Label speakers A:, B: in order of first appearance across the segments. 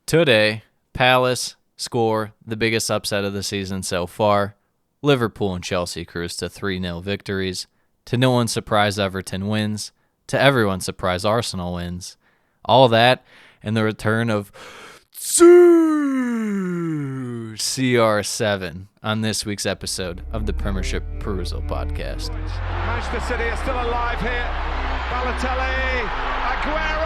A: Today, Palace score the biggest upset of the season so far. Liverpool and Chelsea cruise to 3-0 victories. To no one's surprise, Everton wins. To everyone's surprise, Arsenal wins. All that and the return of CR7 on this week's episode of the Premiership Perusal podcast.
B: Manchester City are still alive here. Balotelli, Aguero!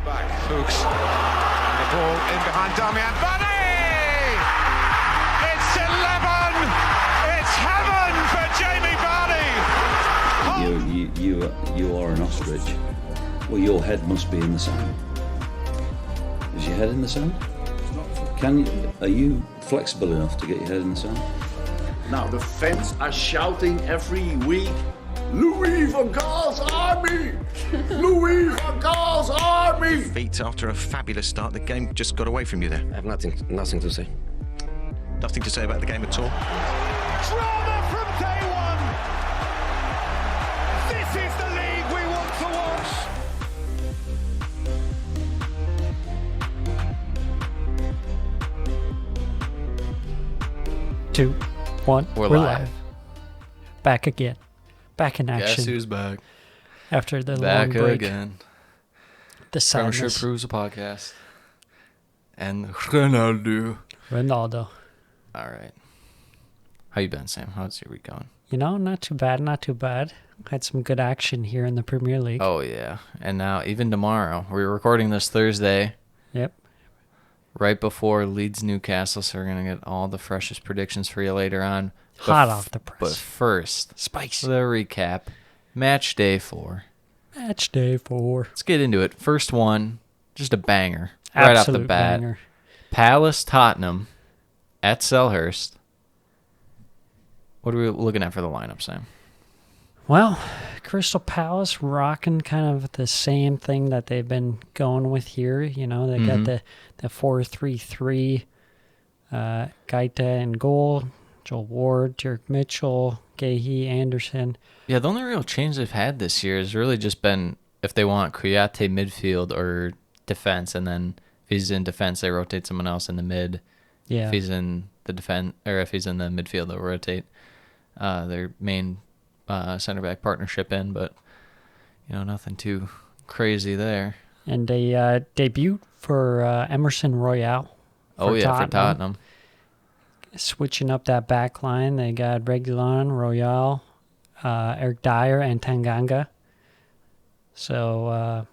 B: Back, Fuchs, and the ball in behind Damian Vardy! It's 11! It's heaven for Jamie Vardy!
C: You are an ostrich. Well, your head must be in the sand. Is your head in the sand? Are you flexible enough to get your head in the sand?
D: Now the fans are shouting every week, Louis van Gaal's army! Louis van Gaal's army!
E: Feet after a fabulous start, the game just got away from you there.
F: I have nothing to say.
E: Nothing to say about the game at all.
B: Drama from day one! This is the league we want to watch!
G: 2, 1.
A: We're live.
G: Back again. Back in action.
A: Guess who's back?
G: After the
A: Back
G: long break.
A: again.
G: The
A: Premiership
G: sadness.
A: Perusal podcast. And RONALDO.
G: Ronaldo.
A: All right. How you been, Sam? How's your week going?
G: You know, not too bad. Had some good action here in the Premier League.
A: Oh, yeah. And now, even tomorrow, we're recording this Thursday,
G: Yep.
A: right before Leeds Newcastle, so we're going to get all the freshest predictions for you later on.
G: Hot off the press.
A: But first,
G: Spicy.
A: the recap. Match day 4.
G: Match day 4.
A: Let's get into it. First one, just a banger. Right off the
G: Absolute
A: bat.
G: banger.
A: Palace Tottenham at Selhurst. What are we looking at for the lineup, Sam?
G: Well, Crystal Palace rocking kind of the same thing that they've been going with here. You know, they got the 4-3-3, Gaita in goal, Joel Ward, Dirk Mitchell, Gahey, Anderson.
A: Yeah, the only real change they've had this year has really just been if they want Kouyaté midfield or defense, and then if he's in defense, they rotate someone else in the mid.
G: Yeah.
A: If he's in the defense, or if he's in the midfield, they'll rotate their main center back partnership in, but nothing too crazy there.
G: And a debut for Emerson Royale.
A: For Tottenham.
G: Switching up that back line, they got Reguilon, Royale, Eric Dyer, and Tanganga. So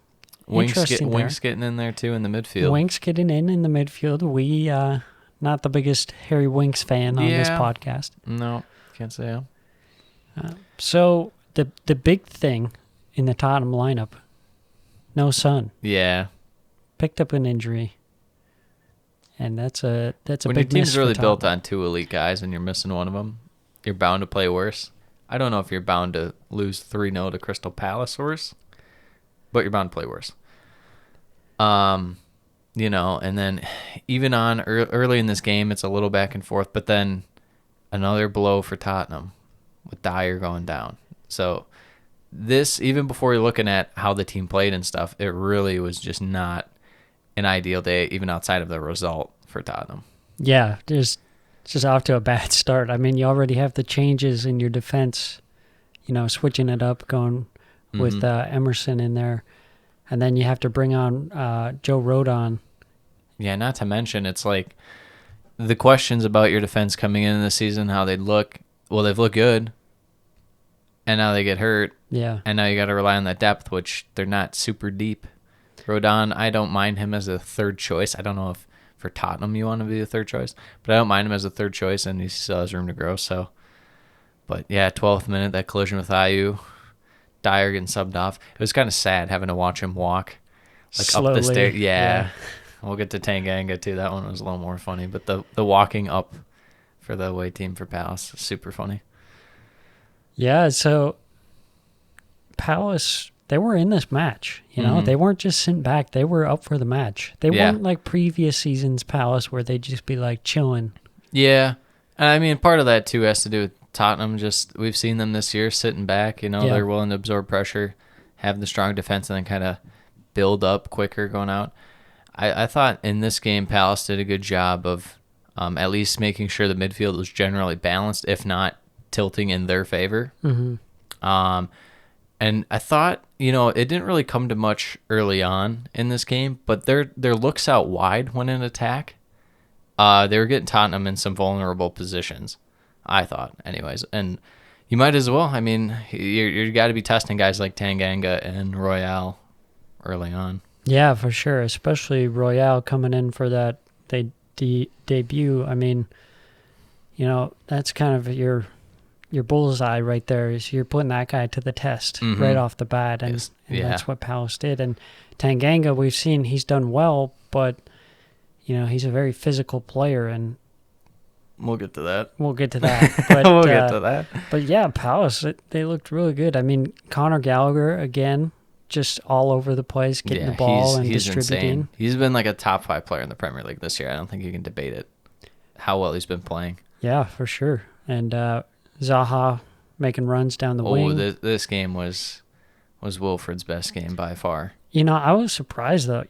A: Winks getting in there too in the midfield.
G: Winks getting in the midfield. We not the biggest Harry Winks fan on this podcast.
A: No, can't say so.
G: So the big thing in the Tottenham lineup, no Son.
A: Yeah.
G: Picked up an injury. And that's a
A: When
G: big
A: your
G: miss
A: team's
G: for
A: really
G: Tottenham.
A: built on 2 elite guys and you're missing one of them, you're bound to play worse. I don't know if you're bound to lose 3-0 to Crystal Palace worse, but you're bound to play worse. And then even on early in this game, it's a little back and forth, but then another blow for Tottenham with Dyer going down. So this, even before you're looking at how the team played and stuff, it really was just not an ideal day, even outside of the result for Tottenham.
G: Yeah, it's just off to a bad start. I mean, you already have the changes in your defense, switching it up, going with Emerson in there. And then you have to bring on Joe Rodon.
A: Yeah, not to mention, it's like the questions about your defense coming in the season, how they'd look. Well, they've looked good, and now they get hurt.
G: Yeah.
A: And now you got to rely on that depth, which they're not super deep. Rodon, I don't mind him as a third choice. I don't know if for Tottenham you want to be the third choice, but I don't mind him as a third choice, and he still has room to grow. So, but yeah, 12th minute, that collision with Ayew, Dyer getting subbed off. It was kind of sad having to watch him walk
G: Slowly,
A: up the stairs.
G: yeah.
A: We'll get to Tanganga too. That one was a little more funny, but the walking up for the away team for Palace is super funny.
G: Yeah, so Palace, they were in this match. They weren't just sitting back. They were up for the match. They weren't like previous seasons Palace where they'd just be like chilling.
A: Yeah. I mean, part of that too has to do with Tottenham. Just we've seen them this year sitting back. They're willing to absorb pressure, have the strong defense and then kind of build up quicker going out. I thought in this game Palace did a good job of at least making sure the midfield was generally balanced, if not tilting in their favor. Mm-hmm. And I thought, it didn't really come to much early on in this game, but their looks out wide when in attack, they were getting Tottenham in some vulnerable positions, I thought, anyways. And you might as well. I mean, you got to be testing guys like Tanganga and Royale early on.
G: Yeah, for sure, especially Royale coming in for that debut. I mean, that's kind of your bullseye right there, is you're putting that guy to the test right off the bat, and that's what Palace did. And Tanganga, we've seen he's done well, but he's a very physical player, and
A: we'll get to that.
G: But,
A: we'll get to that.
G: But yeah, Palace, they looked really good. I mean, Conor Gallagher again, just all over the place, getting the ball and
A: he's
G: distributing.
A: Insane. He's been like a top 5 player in the Premier League this year. I don't think you can debate it. How well he's been playing.
G: Yeah, for sure. And Zaha making runs down the wing.
A: This game was Wilfred's best game by far.
G: I was surprised though.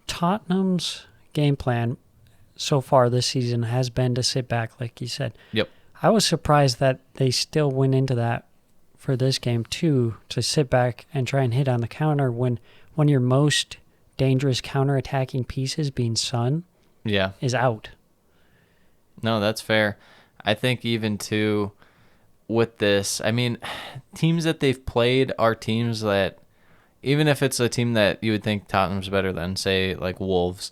G: Tottenham's game plan so far this season has been to sit back, like you said.
A: Yep.
G: I was surprised that they still went into that for this game too, to sit back and try and hit on the counter when your most dangerous counter-attacking pieces, being Son, is out.
A: No, that's fair. I think even too with this, I mean, teams that they've played are teams that, even if it's a team that you would think Tottenham's better than, say, like Wolves,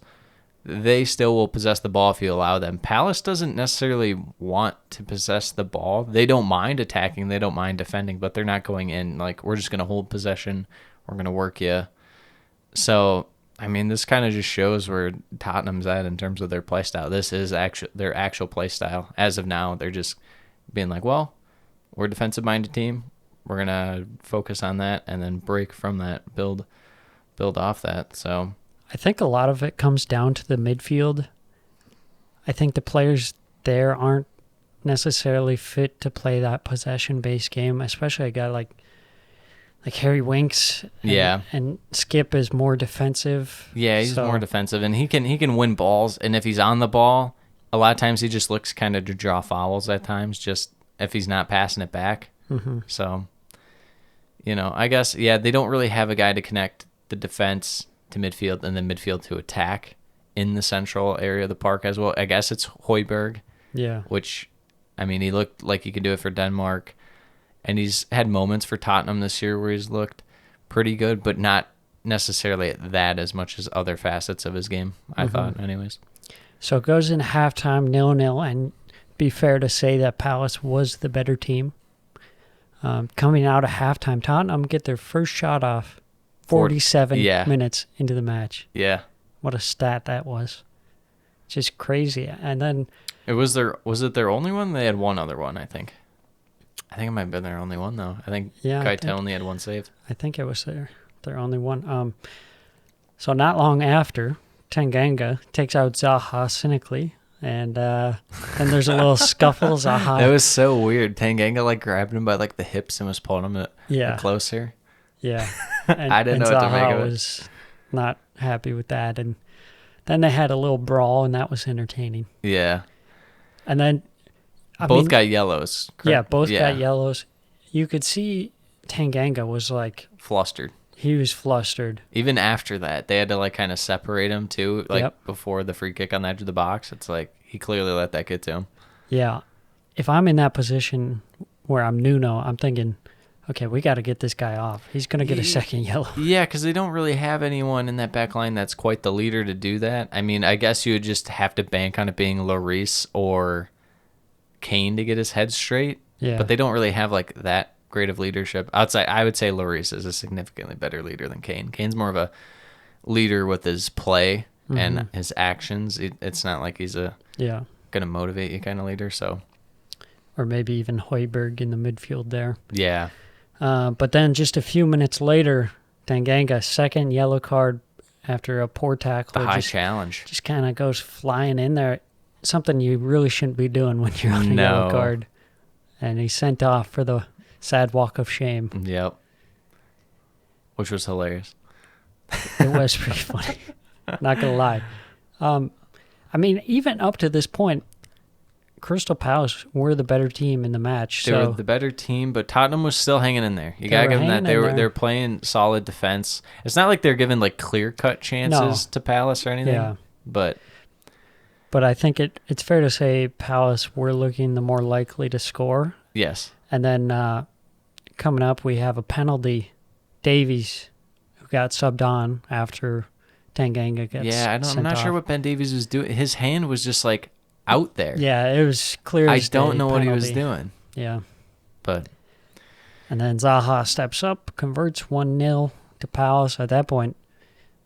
A: they still will possess the ball if you allow them. Palace doesn't necessarily want to possess the ball. They don't mind attacking. They don't mind defending, but they're not going in like, we're just going to hold possession. We're going to work you. So, I mean, this kind of just shows where Tottenham's at in terms of their play style. This is their actual play style. As of now, they're just being like, well, we're a defensive-minded team. We're going to focus on that and then break from that, build off that. So
G: I think a lot of it comes down to the midfield. I think the players there aren't necessarily fit to play that possession-based game, especially a guy like Harry Winks. And Skip is more defensive.
A: Yeah, he's more defensive, and he can win balls. And if he's on the ball, a lot of times he just looks kind of to draw fouls at times, just if he's not passing it back. Mm-hmm. So, I guess, they don't really have a guy to connect the defense to midfield and then midfield to attack in the central area of the park as well. I guess it's Højbjerg. Yeah. Which, I mean, he looked like he could do it for Denmark. And he's had moments for Tottenham this year where he's looked pretty good, but not necessarily at that as much as other facets of his game, I thought, anyways.
G: So it goes in halftime 0-0, and be fair to say that Palace was the better team. Coming out of halftime, Tottenham get their first shot off 47 minutes into the match. Yeah. What a stat that was. Just crazy. And then...
A: Was it their only one? They had one other one, I think. I think it might have been their only one, though. I think Keita only had one saved.
G: I think it was their only one. So not long after, Tanganga takes out Zaha cynically, and then there's a little scuffle. Zaha.
A: That was so weird. Tanganga grabbed him by the hips and was pulling him closer.
G: Yeah.
A: And, I didn't know what to make of it.
G: Was not happy with that, and then they had a little brawl, and that was entertaining. Yeah. And then
A: both got yellows. Correct?
G: Yeah, both got yellows. You could see Tanganga was
A: flustered.
G: He was flustered.
A: Even after that, they had to kind of separate him too, before the free kick on the edge of the box. It's he clearly let that get to him.
G: Yeah. If I'm in that position where I'm Nuno, I'm thinking, okay, we got to get this guy off. He's going to get a second yellow.
A: Yeah, because they don't really have anyone in that back line that's quite the leader to do that. I mean, I guess you would just have to bank on it being Lloris or Kane to get his head straight. Yeah. But they don't really have that great of leadership. Outside, I would say Lloris is a significantly better leader than Kane. Kane's more of a leader with his play and his actions. It's not like he's a going to motivate you kind of leader. So,
G: or maybe even Højbjerg in the midfield there.
A: Yeah.
G: But then just a few minutes later, Tanganga, second yellow card after a poor tackle.
A: The high challenge.
G: Just kind of goes flying in there. Something you really shouldn't be doing when you're on a yellow card. And he's sent off for the sad walk of shame.
A: Yep. Which was hilarious.
G: It was pretty funny. Not gonna lie. I mean, even up to this point, Crystal Palace were the better team in the match.
A: They were the better team, but Tottenham was still hanging in there. You gotta give them that. They were playing solid defense. It's not like they're giving like clear cut chances to Palace or anything.
G: Yeah.
A: But
G: I think it's fair to say Palace were looking the more likely to score.
A: yes.
G: And then coming up, we have a penalty. Davies, who got subbed on after Tanganga gets
A: I'm not sure what Ben Davies was doing. His hand was just like out there.
G: Yeah, it was clear.
A: I don't know what he was doing.
G: Yeah.
A: But
G: And then Zaha steps up, converts 1-0 to Palace. At that point,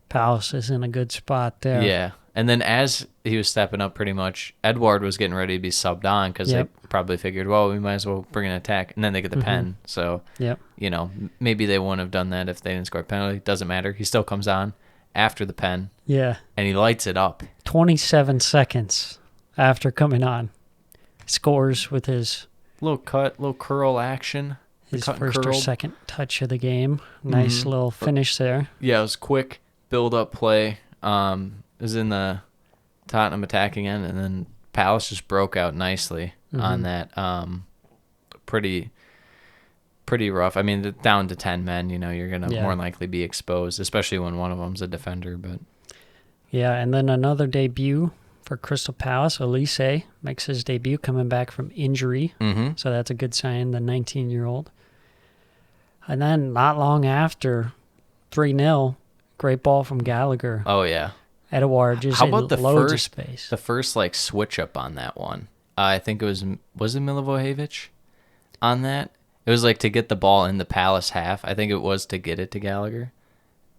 G: Palace is in a good spot there.
A: yeah. And then as he was stepping up pretty much, Edouard was getting ready to be subbed on because they probably figured, well, we might as well bring an attack. And then they get the pen. So, maybe they wouldn't have done that if they didn't score a penalty. Doesn't matter. He still comes on after the pen.
G: Yeah.
A: And he lights it up.
G: 27 seconds after coming on. Scores with his
A: Little cut, little curl action.
G: his first or second touch of the game. Nice little finish there.
A: Yeah, it was quick build-up play. It was in the Tottenham attacking end, and then Palace just broke out nicely on that. Pretty rough. I mean, down to 10 men, you're going to more than likely be exposed, especially when one of them's a defender. But
G: yeah, and then another debut for Crystal Palace. Elise makes his debut coming back from injury. So that's a good sign, the 19-year-old. And then not long after, 3-0, great ball from Gallagher.
A: Oh, yeah.
G: Edouard just
A: How about
G: loads of space.
A: The first switch up on that one? I think it was it Milivojevic on that? It was to get the ball in the Palace half. I think it was to get it to Gallagher.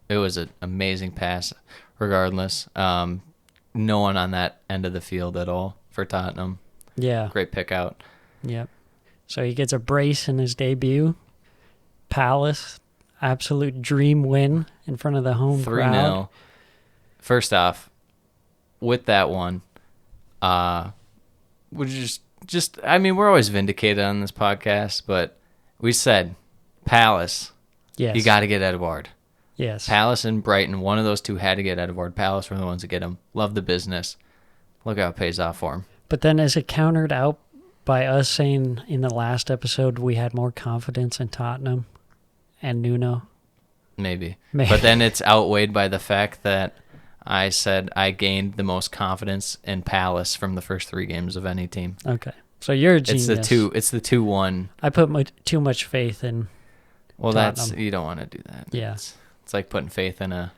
A: It was an amazing pass regardless. No one on that end of the field at all for Tottenham.
G: Yeah.
A: Great pick out.
G: Yep. So he gets a brace in his debut. Palace, absolute dream win in front of the home
A: 3-0.
G: crowd.
A: First off, with that one, we're we're always vindicated on this podcast, but we said Palace,
G: Yes.
A: you got to get Edouard.
G: Yes.
A: Palace and Brighton, one of those two had to get Edouard. Palace were the ones that get him. Love the business. Look how it pays off for him.
G: But then is it countered out by us saying in the last episode we had more confidence in Tottenham and Nuno?
A: Maybe. But then it's outweighed by the fact that I said I gained the most confidence in Palace from the first 3 games of any team.
G: Okay. So you're a genius.
A: It's the 2-1.
G: I put too much faith in Tottenham.
A: You don't want to do that.
G: Yeah.
A: It's like putting faith in the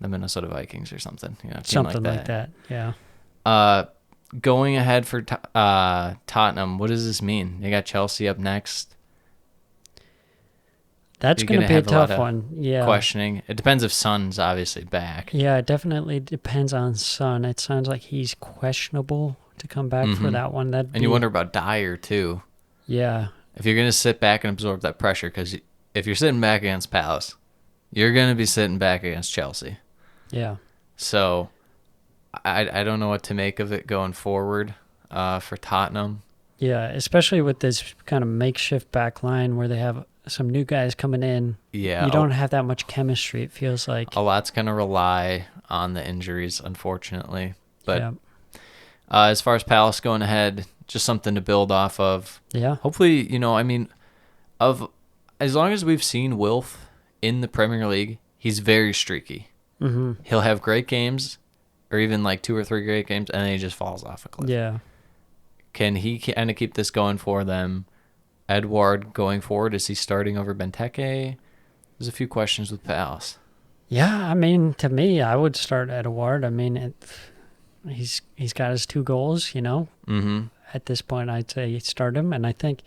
A: Minnesota Vikings or something.
G: Something like that. Yeah.
A: Going ahead for Tottenham, what does this mean? They got Chelsea up next.
G: That's going to be a tough one. Yeah.
A: Questioning. It depends if Son's obviously back.
G: Yeah, it definitely depends on Son. It sounds like he's questionable to come back for that one. And
A: you wonder about Dyer too.
G: Yeah.
A: If you're going to sit back and absorb that pressure, because if you're sitting back against Palace, you're going to be sitting back against Chelsea.
G: Yeah.
A: So I don't know what to make of it going forward for Tottenham.
G: Yeah, especially with this kind of makeshift back line where they have some new guys coming in.
A: Yeah.
G: You don't have that much chemistry, it feels like.
A: A lot's going to rely on the injuries, unfortunately. But
G: yeah.
A: As far as Palace going ahead, just something to build off of.
G: Yeah.
A: Hopefully, as long as we've seen Wilf in the Premier League, he's very streaky. Mm-hmm. He'll have great games, or even 2 or 3 great games, and then he just falls off a cliff.
G: Yeah.
A: Can he kind of keep this going for them? Edouard going forward, is he starting over Benteke? There's a few questions with Palace.
G: Yeah, I mean, to me, I would start Edouard. I mean, he's got his 2 goals, Mm-hmm. At this point, I'd say start him. And I think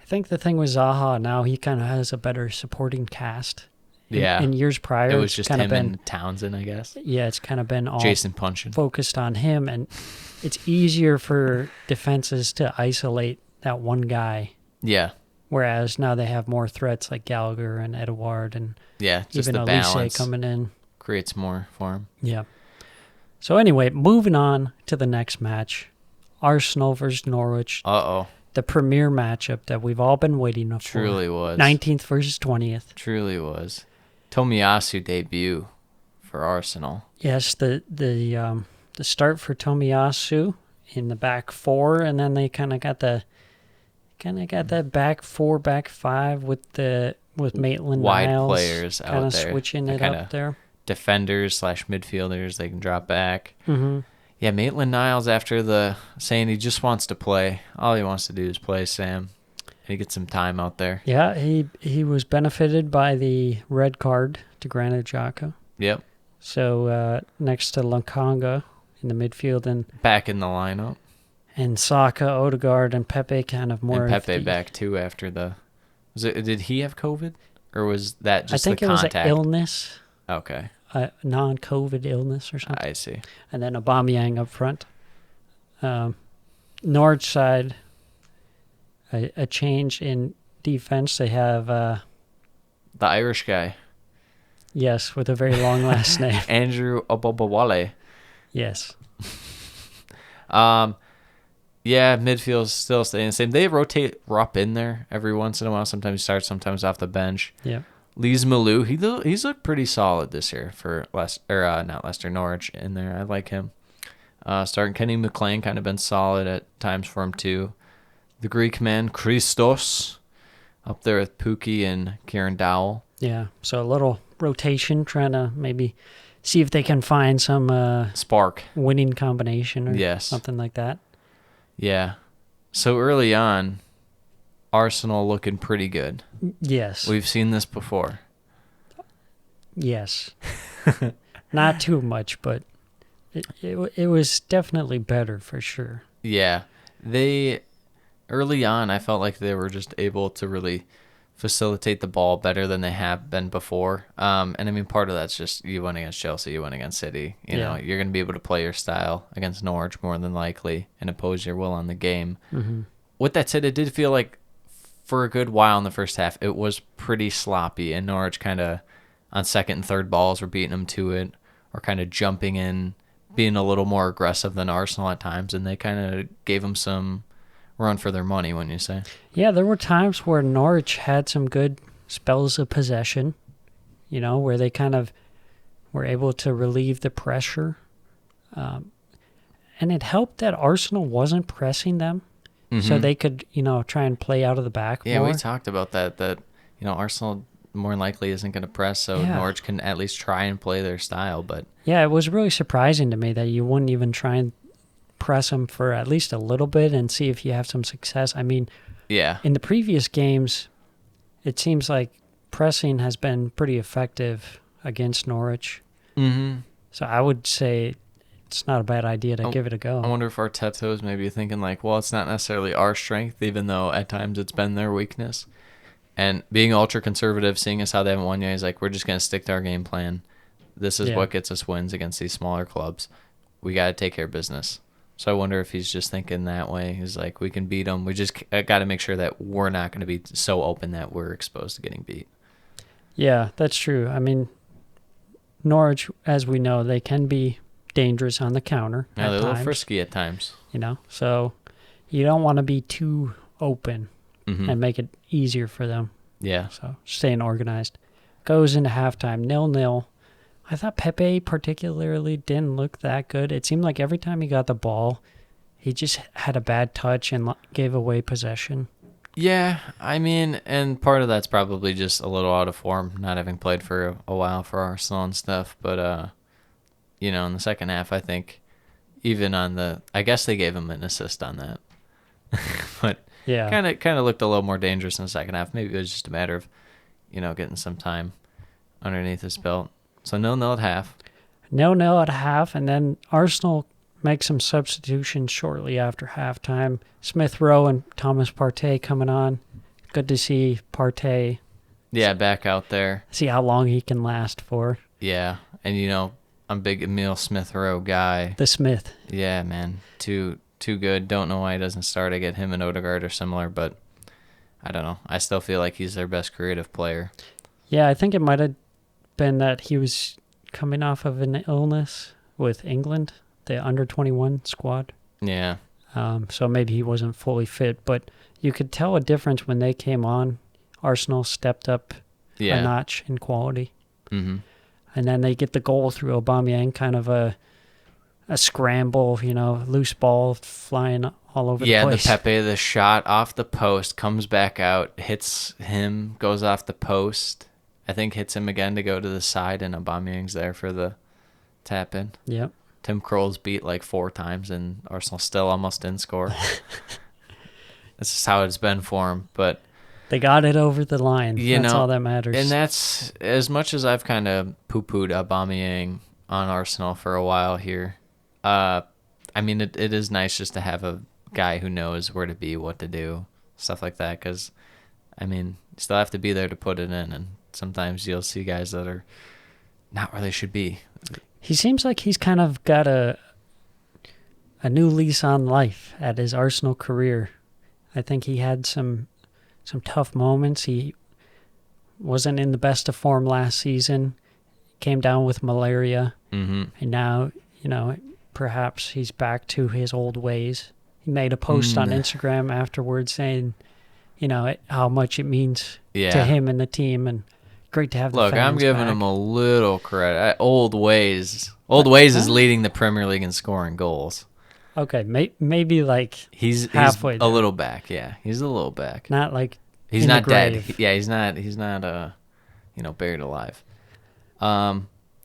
G: the thing with Zaha now, he kind of has a better supporting cast. In years prior,
A: it was just him and Townsend, I guess.
G: Yeah, it's kind of been all
A: Jason Punchin
G: focused on him, and it's easier for defenses to isolate that one guy.
A: Yeah.
G: Whereas now they have more threats like Gallagher and Edouard and
A: just
G: even
A: the
G: Elise
A: balance
G: coming in.
A: Creates more for him.
G: Yeah. So anyway, moving on to the next match. Arsenal versus Norwich.
A: Uh-oh.
G: the premier matchup that we've all been waiting for.
A: Truly was.
G: 19th versus 20th.
A: Truly was. Tomiyasu debut for Arsenal.
G: Yes, the start for Tomiyasu in the back four, and then they kind of got that back four, back five with Maitland
A: Wide
G: Niles
A: players out
G: kind of
A: there.
G: switching
A: They're
G: it
A: kinda
G: up there.
A: Defenders / midfielders, they can drop back.
G: Mm-hmm.
A: Yeah, Maitland Niles, after the saying he just wants to play, all he wants to do is play, Sam. And he gets some time out there.
G: Yeah, he was benefited by the red card to Granit Xhaka.
A: Yep.
G: So next to Lakonga in the midfield and
A: Back in the lineup.
G: Saka, Odegaard, and Pepe kind of more.
A: And Pepe back too after the. Did he have COVID, or was that just
G: I think
A: the
G: it was
A: contact?
G: an illness,
A: Okay,
G: non-COVID illness or something.
A: I see.
G: And then Aubameyang up front. Norwich side, a change in defense. They have
A: The Irish guy,
G: yes, with a very long last name.
A: Andrew Obobawale.
G: Yes.
A: Yeah, midfield's still staying the same. They rotate Rupp in there every once in a while. Sometimes he starts, sometimes off the bench.
G: Yeah.
A: Lees Malou, he's looked pretty solid this year for Norwich in there. I like him. Starting Kenny McLean kind of been solid at times for him too. The Greek man Christos up there with Pookie and Kieran Dowell.
G: Yeah. So a little rotation, trying to maybe see if they can find some
A: Spark.
G: winning combination or
A: Yes.
G: something like that.
A: Yeah. So early on, Arsenal looking pretty good.
G: Yes.
A: We've seen this before.
G: Yes. Not too much, but it was definitely better for sure.
A: Yeah. Early on, I felt like they were just able to really facilitate the ball better than they have been before. And I mean, part of that's just you went against Chelsea, you went against City. You know, you're going to be able to play your style against Norwich more than likely and impose your will on the game.
G: Mm-hmm.
A: With that said, it did feel like for a good while in the first half, it was pretty sloppy, and Norwich kind of on second and third balls were beating them to it, or kind of jumping in, being a little more aggressive than Arsenal at times, and they kind of gave them some run for their money, wouldn't you say?
G: Yeah, there were times where Norwich had some good spells of possession, where they kind of were able to relieve the pressure. And it helped that Arsenal wasn't pressing them, so they could, try and play out of the back more.
A: Yeah, we talked about that Arsenal more than likely isn't going to press, so Norwich can at least try and play their style. But
G: yeah, it was really surprising to me that you wouldn't even try and press them for at least a little bit and see if you have some success. I mean, in the previous games, it seems like pressing has been pretty effective against Norwich.
A: Mm-hmm.
G: So I would say it's not a bad idea to give it a go.
A: I wonder if Arteta was maybe thinking like, well, it's not necessarily our strength, even though at times it's been their weakness. And being ultra-conservative, seeing as how they haven't won yet, he's like, we're just going to stick to our game plan. This is what gets us wins against these smaller clubs. We got to take care of business. So I wonder if he's just thinking that way. He's like, we can beat them. We just got to make sure that we're not going to be so open that we're exposed to getting beat.
G: Yeah, that's true. I mean, Norwich, as we know, they can be dangerous on the counter.
A: Yeah, they're a little
G: times,
A: frisky at times.
G: So you don't want to be too open and make it easier for them.
A: Yeah.
G: So staying organized. Goes into halftime, 0-0. I thought Pepe particularly didn't look that good. It seemed like every time he got the ball, he just had a bad touch and gave away possession.
A: Yeah, I mean, and part of that's probably just a little out of form, not having played for a while for Arsenal and stuff. But, in the second half, I think even on I guess they gave him an assist on that. But
G: yeah,
A: kind of looked a little more dangerous in the second half. Maybe it was just a matter of, getting some time underneath his belt. So 0-0 at half.
G: 0-0 at half, and then Arsenal make some substitutions shortly after halftime. Smith Rowe and Thomas Partey coming on. Good to see Partey.
A: Yeah, back out there.
G: See how long he can last for.
A: Yeah, and I'm a big Emile Smith Rowe guy.
G: The Smith.
A: Yeah, man, too good. Don't know why he doesn't start. I get him and Odegaard are similar, but I don't know. I still feel like he's their best creative player.
G: Yeah, I think it might have been that he was coming off of an illness with England, the under-21 squad.
A: Yeah.
G: So maybe he wasn't fully fit, but you could tell a difference when they came on. Arsenal stepped up a notch in quality.
A: Mm-hmm.
G: And then they get the goal through Aubameyang, kind of a scramble, loose ball flying all over the place.
A: Yeah, the Pepe, the shot off the post, comes back out, hits him, goes off the post. I think hits him again to go to the side, and Aubameyang's there for the tap in.
G: Yep.
A: Tim Krul's beat like 4 times, and Arsenal still almost didn't score. This is how it's been for him, but
G: they got it over the line. That's all that matters.
A: And that's, as much as I've kind of poo-pooed Aubameyang on Arsenal for a while here, I mean, it is nice just to have a guy who knows where to be, what to do, stuff like that, because, I mean, you still have to be there to put it in, and sometimes you'll see guys that are not where they should be.
G: He seems like he's kind of got a new lease on life at his Arsenal career. I think he had some tough moments. He wasn't in the best of form last season. Came down with malaria.
A: Mm-hmm.
G: And now, perhaps he's back to his old ways. He made a post on Instagram afterwards saying, how much it means to him and the team, and great to have the fans
A: I'm giving
G: back.
A: him a little credit. Old Ways is leading the Premier League in scoring goals.
G: Okay, maybe like
A: he's
G: halfway
A: a
G: there.
A: little back. Yeah, he's a little back.
G: Not like
A: he's
G: in
A: not
G: the
A: dead.
G: grave.
A: He's not buried alive.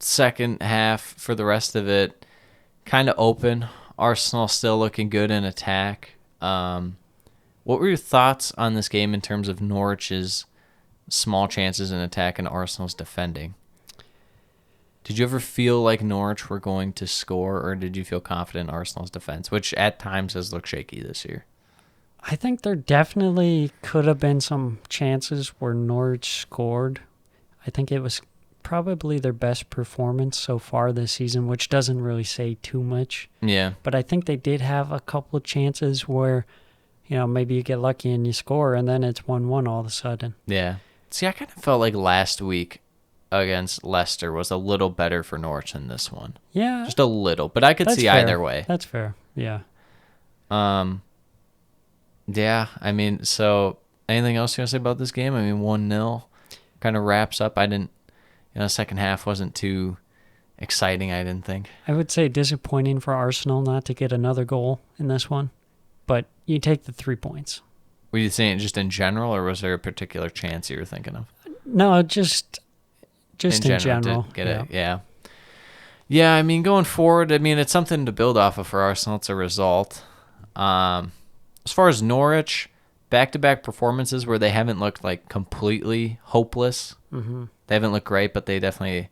A: Second half, for the rest of it, kind of open. Arsenal still looking good in attack. What were your thoughts on this game in terms of Norwich's small chances in attack and Arsenal's defending? Did you ever feel like Norwich were going to score, or did you feel confident in Arsenal's defense, which at times has looked shaky this year?
G: I think there definitely could have been some chances where Norwich scored. I think it was probably their best performance so far this season, which doesn't really say too much.
A: Yeah.
G: But I think they did have a couple of chances where, maybe you get lucky and you score, and then it's 1-1 all of a sudden.
A: Yeah. See, I kind of felt like last week against Leicester was a little better for Norwich than this one.
G: Yeah.
A: Just a little, but I could see
G: fair.
A: either way.
G: That's fair. Yeah.
A: Yeah, I mean, so anything else you want to say about this game? I mean, 1-0 kind of wraps up. I didn't, second half wasn't too exciting, I didn't think.
G: I would say disappointing for Arsenal not to get another goal in this one, but you take the 3 points.
A: Were you saying just in general, or was there a particular chance you were thinking of?
G: No, just in general.
A: To get it, yeah. Yeah, I mean, going forward, it's something to build off of for Arsenal. It's a result. As far as Norwich, back-to-back performances where they haven't looked like completely hopeless.
G: Mm-hmm.
A: They haven't looked great, but they definitely,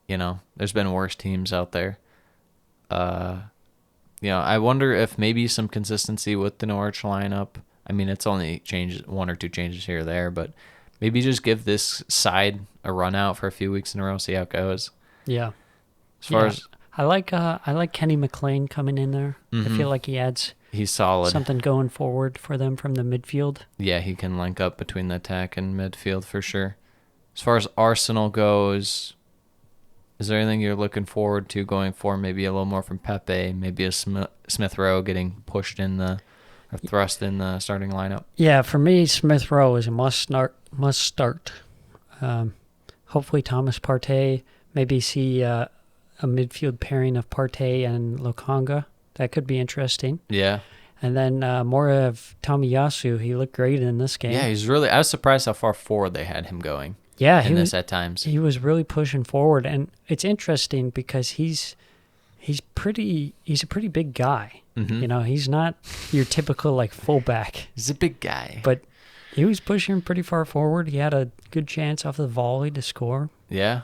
A: there's been worse teams out there. I wonder if maybe some consistency with the Norwich lineup. I mean, it's only changes, 1 or 2 changes here or there, but maybe just give this side a run out for a few weeks in a row, see how it goes.
G: Yeah.
A: As far as
G: I like Kenny McLean coming in there.
A: Mm-hmm.
G: I feel like he adds
A: he's solid.
G: something going forward for them from the midfield.
A: Yeah, he can link up between the attack and midfield for sure. As far as Arsenal goes, is there anything you're looking forward to going forward? Maybe a little more from Pepe, maybe a Smith Rowe getting pushed in or thrust in the starting lineup.
G: Yeah, for me, Smith Rowe is a must start. Hopefully Thomas Partey, maybe see a midfield pairing of Partey and Lokonga. That could be interesting.
A: Yeah.
G: And then more of Tomiyasu. He looked great in this game.
A: Yeah, I was surprised how far forward they had him going.
G: Yeah,
A: at times.
G: He was really pushing forward, and it's interesting because he's a pretty big guy.
A: Mm-hmm.
G: He's not your typical like fullback.
A: He's a big guy.
G: But he was pushing pretty far forward. He had a good chance off the volley to score.
A: Yeah.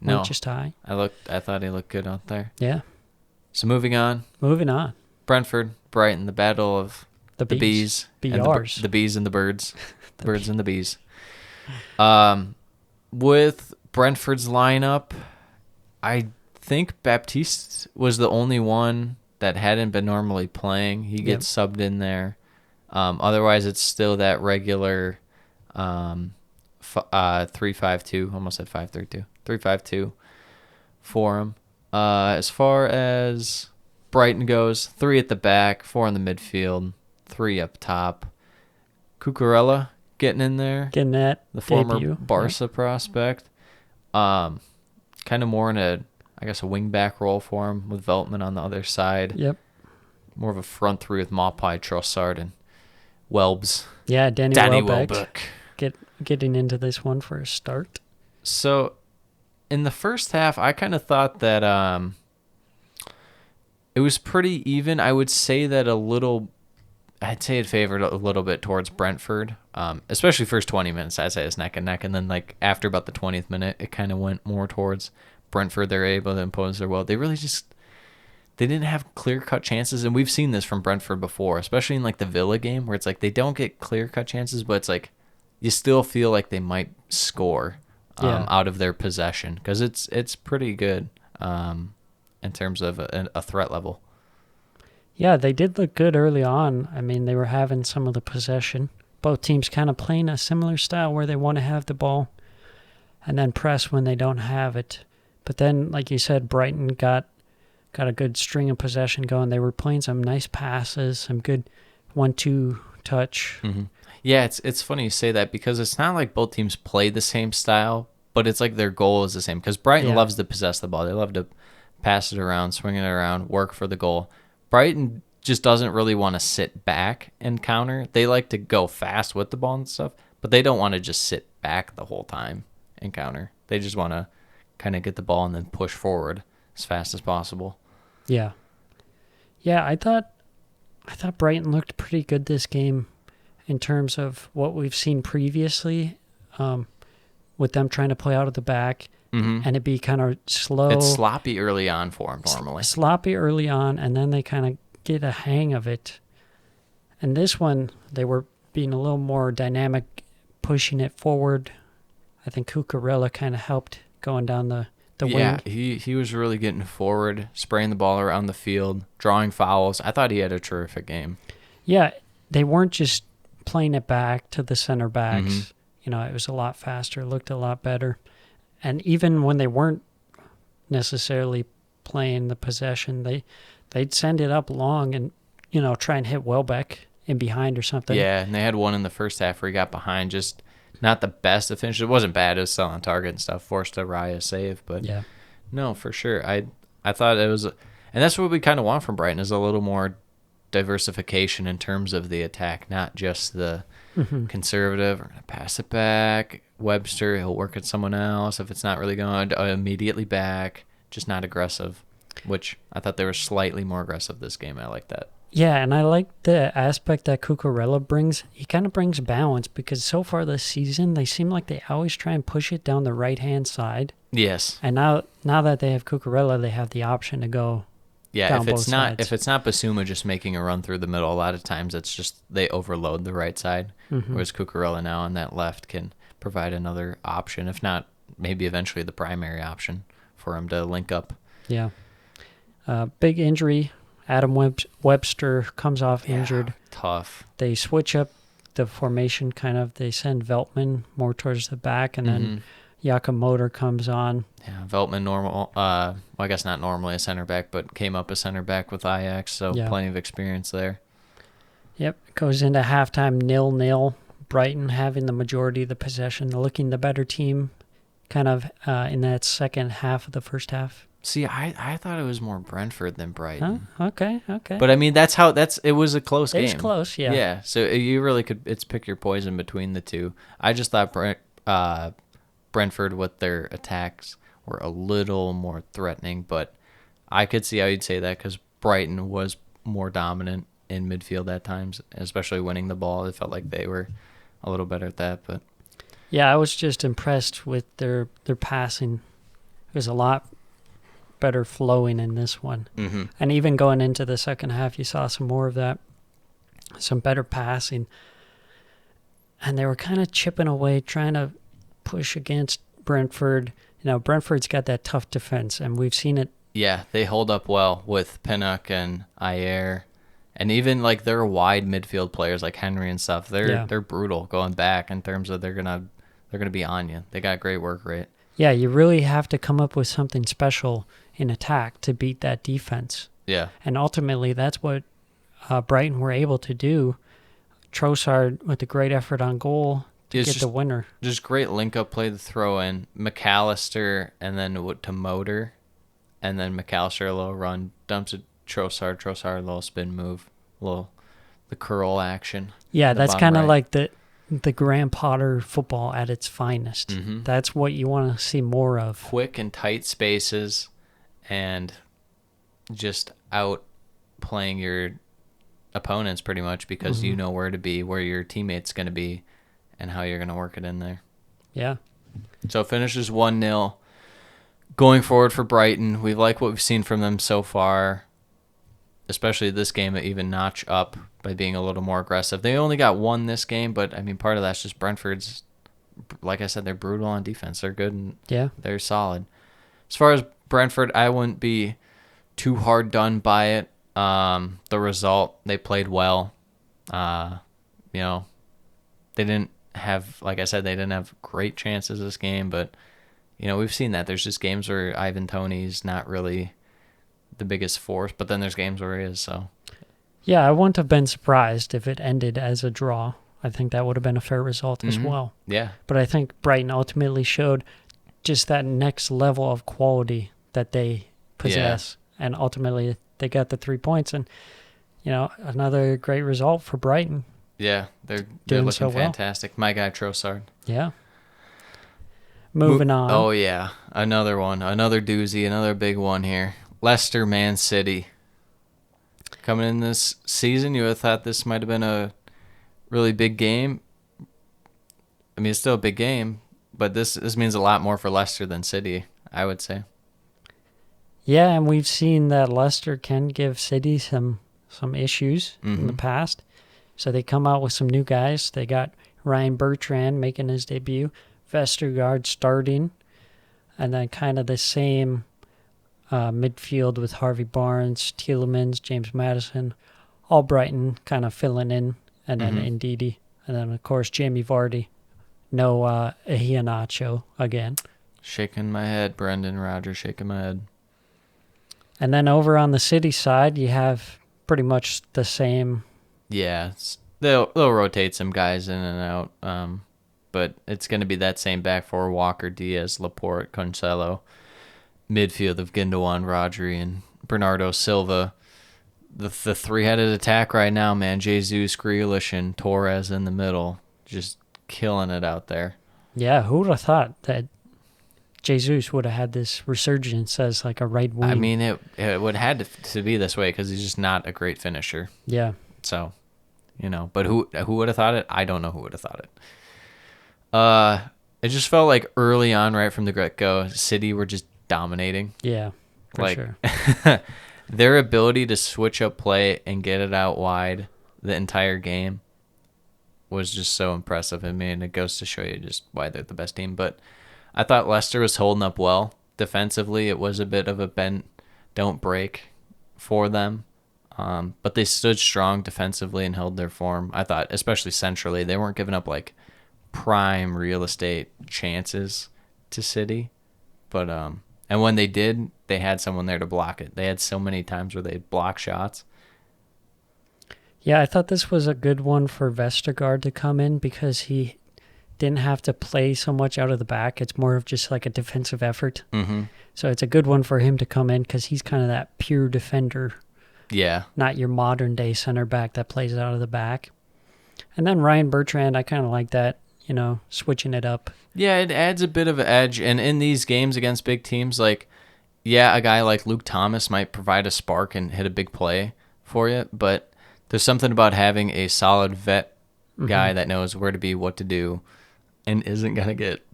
A: No.
G: Just high.
A: I thought he looked good out there.
G: Yeah.
A: So moving on. Brentford, Brighton, the battle of the bees.
G: BRs.
A: The bees and the birds. The birds and the bees. With Brentford's lineup, I think Baptiste was the only one that hadn't been normally playing. He gets subbed in there. Otherwise, it's still that regular 3-5-2. Almost said 5-3-2. 3-5-2 for him. As far as Brighton goes 3 at the back, 4 in the midfield, 3 up top. Cucurella getting in there.
G: Getting that
A: The former
G: debut.
A: Barca prospect. Kind of more in a wing-back role for him with Veltman on the other side.
G: Yep.
A: More of a front three with Maupay, Trossard, and Welbs.
G: Yeah, Danny
A: Welbeck.
G: Getting into this one for a start.
A: So, in the first half, I kind of thought that it was pretty even. I would say that I'd say it favored a little bit towards Brentford, especially first 20 minutes. I'd say it's neck and neck, and then like after about the 20th minute, it kind of went more towards Brentford. They're able to impose their will. They didn't have clear-cut chances, and we've seen this from Brentford before, especially in like the Villa game, where it's like they don't get clear-cut chances, but it's like you still feel like they might score out of their possession, because it's pretty good in terms of a threat level.
G: Yeah, they did look good early on. I mean, they were having some of the possession. Both teams kind of playing a similar style where they want to have the ball and then press when they don't have it. But then, like you said, Brighton got a good string of possession going. They were playing some nice passes, some good 1-2 touch.
A: Mm-hmm. Yeah, it's funny you say that, because it's not like both teams play the same style, but it's like their goal is the same. Because Brighton loves to possess the ball. They love to pass it around, swing it around, work for the goal. Brighton just doesn't really want to sit back and counter. They like to go fast with the ball and stuff, but they don't want to just sit back the whole time and counter. They just want to kind of get the ball and then push forward as fast as possible.
G: Yeah. Yeah, I thought Brighton looked pretty good this game in terms of what we've seen previously, with them trying to play out of the back, and it be kind of slow.
A: It's sloppy early on for them normally.
G: Sloppy early on, and then they kind of get a hang of it. And this one, they were being a little more dynamic, pushing it forward. I think Cucurella kind of helped going down the wing.
A: Yeah, he was really getting forward, spraying the ball around the field, drawing fouls. I thought he had a terrific game.
G: Yeah, they weren't just playing it back to the center backs. It was a lot faster, looked a lot better. And even when they weren't necessarily playing the possession, they'd send it up long and, try and hit Welbeck in behind or something.
A: Yeah, and they had one in the first half where he got behind, just not the best of finish. It wasn't bad. It was still on target and stuff, forced a Raya save. But
G: yeah,
A: no, for sure. I thought it was, and that's what we kind of want from Brighton, is a little more diversification in terms of the attack, not just the conservative, we're going to pass it back. Webster, he'll work at someone else. If it's not really going, immediately back. Just not aggressive, which I thought they were slightly more aggressive this game. I like that.
G: Yeah, and I like the aspect that Cucurella brings. He kind of brings balance, because so far this season, they seem like they always try and push it down the right-hand side.
A: Yes.
G: And now that they have Cucurella, they have the option to go down both sides.
A: If it's not Basuma just making a run through the middle, a lot of times it's just they overload the right side, whereas Cucurella now on that left can provide another option, if not maybe eventually the primary option for him to link up.
G: Yeah. Big injury. Adam Webster comes off injured.
A: Tough.
G: They switch up the formation kind of. They send Veltman more towards the back, and then Yakamoto comes on.
A: Yeah, Veltman normal. Well, I guess not normally a center back, but came up a center back with Ajax, so plenty of experience there.
G: Yep. Goes into halftime 0-0. Brighton having the majority of the possession, looking the better team kind of in that second half of the first half.
A: See, I thought it was more Brentford than Brighton.
G: Huh? Okay.
A: But I mean, it was a close game.
G: It's close, yeah.
A: Yeah, so you really could, it's pick your poison between the two. I just thought Brentford with their attacks were a little more threatening, but I could see how you'd say that, because Brighton was more dominant in midfield at times, especially winning the ball. It felt like they were a little better at that. But
G: yeah, I was just impressed with their passing. It was a lot better flowing in this one. And even going into the second half, you saw some more of that, some better passing. And they were kind of chipping away, trying to push against Brentford. Brentford's got that tough defense, and we've seen it.
A: Yeah, they hold up well with Pinnock and Ayer. And even like their wide midfield players like Henry and stuff, they're brutal going back in terms of they're gonna be on you. They got great work rate.
G: Yeah, you really have to come up with something special in attack to beat that defense.
A: Yeah.
G: And ultimately, that's what Brighton were able to do. Trossard with a great effort on goal to get the winner.
A: Just great link-up play to throw in. McAllister and then to Motor. And then McAllister a little run. Dumps it Trossard. Trossard a little spin move. The curl action.
G: Yeah, that's kind of
A: right.
G: like the Graham Potter football at its finest.
A: Mm-hmm.
G: That's what you want to see more of.
A: Quick and tight spaces and just out playing your opponents pretty much because you know where to be, where your teammate's going to be, and how you're going to work it in there.
G: Yeah.
A: So it finishes 1-0. Going forward for Brighton, we like what we've seen from them so far, especially this game, even notch up by being a little more aggressive. They only got one this game, but, I mean, part of that's just Brentford's, like I said, they're brutal on defense. They're good and they're solid. As far as Brentford, I wouldn't be too hard done by it. The result, they played well. They didn't have, like I said, they didn't have great chances this game, but, we've seen that. There's just games where Ivan Toney's not really the biggest force, but then there's games where he is, so.
G: Yeah, I wouldn't have been surprised if it ended as a draw. I think that would have been a fair result as well.
A: Yeah.
G: But I think Brighton ultimately showed just that next level of quality that they possess. Yeah. And ultimately they got the 3 points and, another great result for Brighton.
A: Yeah, they're looking
G: so
A: fantastic. My guy Trossard.
G: Yeah. Moving on.
A: Oh, yeah. Another one. Another doozy. Another big one here. Leicester, Man City. Coming in this season, you would have thought this might have been a really big game. I mean, it's still a big game, but this means a lot more for Leicester than City, I would say.
G: Yeah, and we've seen that Leicester can give City some issues in the past. So they come out with some new guys. They got Ryan Bertrand making his debut, Vestergaard starting, and then kind of the same midfield with Harvey Barnes, Tielemans, James Maddison, all Brighton kind of filling in, and then Ndidi, and then of course Jamie Vardy. No Iheanacho again.
A: Shaking my head, Brendan Rodgers, shaking my head.
G: And then over on the City side, you have pretty much the same.
A: Yeah, they'll rotate some guys in and out, but it's going to be that same back four: Walker, Diaz, Laporte, Cancelo. Midfield of Gundogan, Rodri, and Bernardo Silva. The three-headed attack right now, man. Jesus, Grealish, and Torres in the middle, just killing it out there.
G: Yeah, who would have thought that Jesus would have had this resurgence as like a right wing?
A: I mean, it would have had to be this way because he's just not a great finisher.
G: Yeah.
A: So, but who would have thought it? I don't know who would have thought it. It just felt like early on, right from the get-go, City were just dominating.
G: Yeah, for sure.
A: Their ability to switch up play and get it out wide the entire game was just so impressive. I mean, it goes to show you just why they're the best team. But I thought Leicester was holding up well. Defensively, it was a bit of a bend, don't break for them. But they stood strong defensively and held their form. I thought, especially centrally, they weren't giving up like prime real estate chances to City. But and when they did, they had someone there to block it. They had so many times where they'd block shots.
G: Yeah, I thought this was a good one for Vestergaard to come in because he didn't have to play so much out of the back. It's more of just like a defensive effort. Mm-hmm. So it's a good one for him to come in because he's kind of that pure defender.
A: Yeah.
G: Not your modern day center back that plays out of the back. And then Ryan Bertrand, I kind of like that, switching it up.
A: Yeah, it adds a bit of an edge. And in these games against big teams, like, yeah, a guy like Luke Thomas might provide a spark and hit a big play for you, but there's something about having a solid vet guy that knows where to be, what to do, and isn't going to get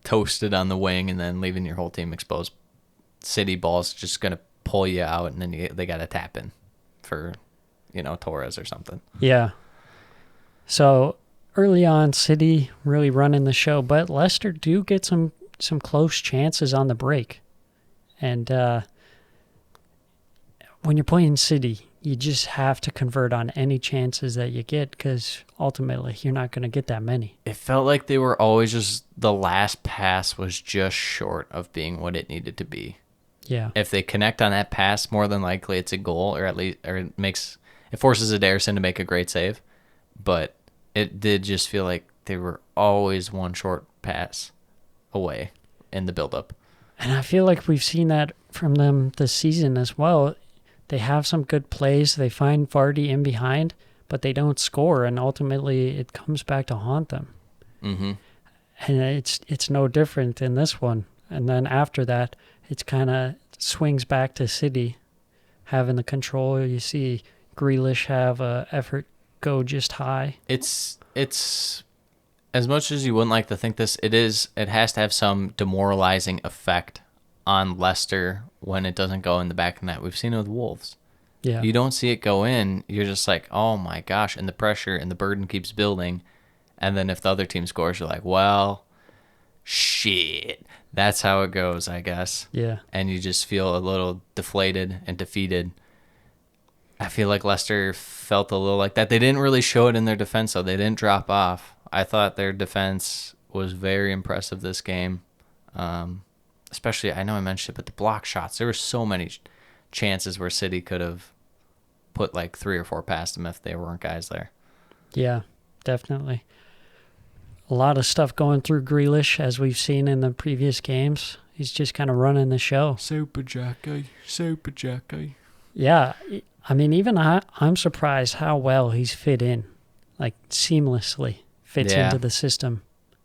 A: toasted on the wing and then leaving your whole team exposed. City ball's just going to pull you out, and then they got to tap in for, Torres or something.
G: Yeah. So early on, City really running the show, but Leicester do get some close chances on the break. And when you're playing City, you just have to convert on any chances that you get because ultimately you're not going to get that many.
A: It felt like they were always just, the last pass was just short of being what it needed to be.
G: Yeah.
A: If they connect on that pass, more than likely it's a goal, or it forces Ederson to make a great save. But it did just feel like they were always one short pass away in the build-up.
G: And I feel like we've seen that from them this season as well. They have some good plays. They find Vardy in behind, but they don't score, and ultimately it comes back to haunt them.
A: Mm-hmm.
G: And it's no different in this one. And then after that, it's kind of swings back to City having the control. You see Grealish have effort go just high.
A: It's as much as you wouldn't like to think this, it has to have some demoralizing effect on Leicester when it doesn't go in the back of the net. We've seen it with Wolves.
G: Yeah.
A: You don't see it go in, you're just like, oh my gosh, and the pressure and the burden keeps building. And then if the other team scores, you're like, well, shit. That's how it goes, I guess.
G: Yeah.
A: And you just feel a little deflated and defeated. I feel like Leicester felt a little like that. They didn't really show it in their defense, though. They didn't drop off. I thought their defense was very impressive this game. Especially, I know I mentioned it, but the block shots. There were so many chances where City could have put like 3 or 4 past them if there weren't guys there.
G: Yeah, definitely. A lot of stuff going through Grealish, as we've seen in the previous games. He's just kind of running the show.
A: Super Jackie.
G: Yeah, I mean, even I'm surprised how well he's fit in. Like, seamlessly fits into the system.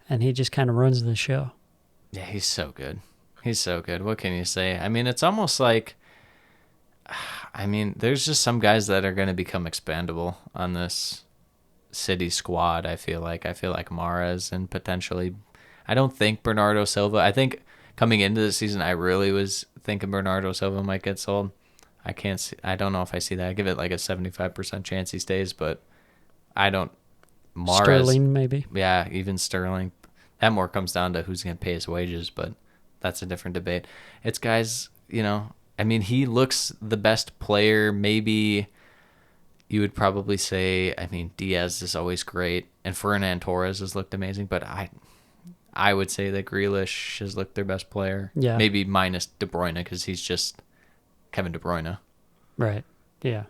G: And he just kind of runs the show.
A: Yeah, he's so good. He's so good. What can you say? I mean, it's almost like... there's just some guys that are going to become expandable on this City squad, I feel like. I feel like Mahrez and potentially... I don't think Bernardo Silva... I think coming into the season, I really was thinking Bernardo Silva might get sold. I don't know if I see that. I give it like a 75% chance he stays, but I don't... Mahrez,
G: Sterling, maybe.
A: Yeah, even Sterling. That more comes down to who's going to pay his wages, but that's a different debate. It's guys, he looks the best player. Maybe you would probably say, Diaz is always great, and Fernand Torres has looked amazing, but I would say that Grealish has looked their best player.
G: Yeah.
A: Maybe minus De Bruyne, because he's just Kevin De Bruyne.
G: Right, yeah.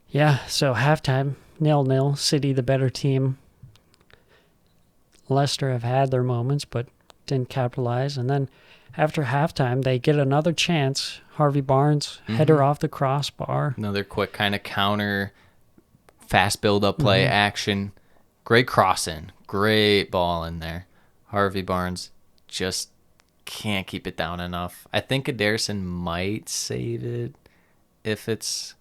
G: Yeah, so halftime, 0-0, City the better team. Leicester have had their moments, but didn't capitalize. And then after halftime, they get another chance. Harvey Barnes, header off the crossbar.
A: Another quick kind of counter, fast build-up play action. Great crossing. Great ball in there. Harvey Barnes just can't keep it down enough. I think Ederson might save it if it's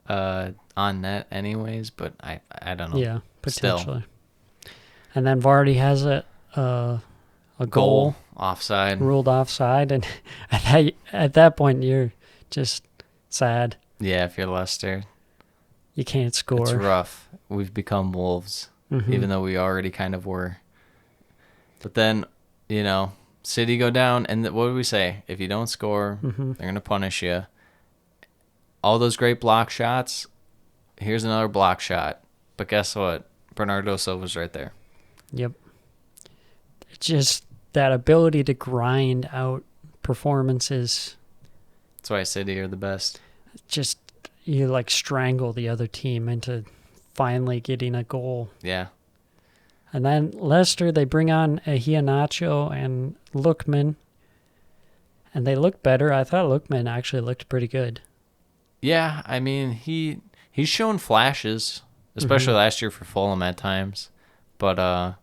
A: on net anyways, but I don't know.
G: Yeah, potentially.
A: Still.
G: And then Vardy has a goal
A: offside.
G: Ruled offside, and at that point you're just sad.
A: Yeah, if you're Leicester,
G: you can't score.
A: It's rough. We've become Wolves, even though we already kind of were. But then, City go down, and what do we say? If you don't score, they're going to punish you. All those great block shots, here's another block shot. But guess what? Bernardo Silva's right there.
G: Yep. It's just that ability to grind out performances.
A: That's why City are the best.
G: Just, you strangle the other team into finally getting a goal.
A: Yeah.
G: And then Leicester, they bring on Iheanacho and Lookman. And they look better. I thought Lookman actually looked pretty good.
A: Yeah, he's shown flashes, especially last year for Fulham at times. But,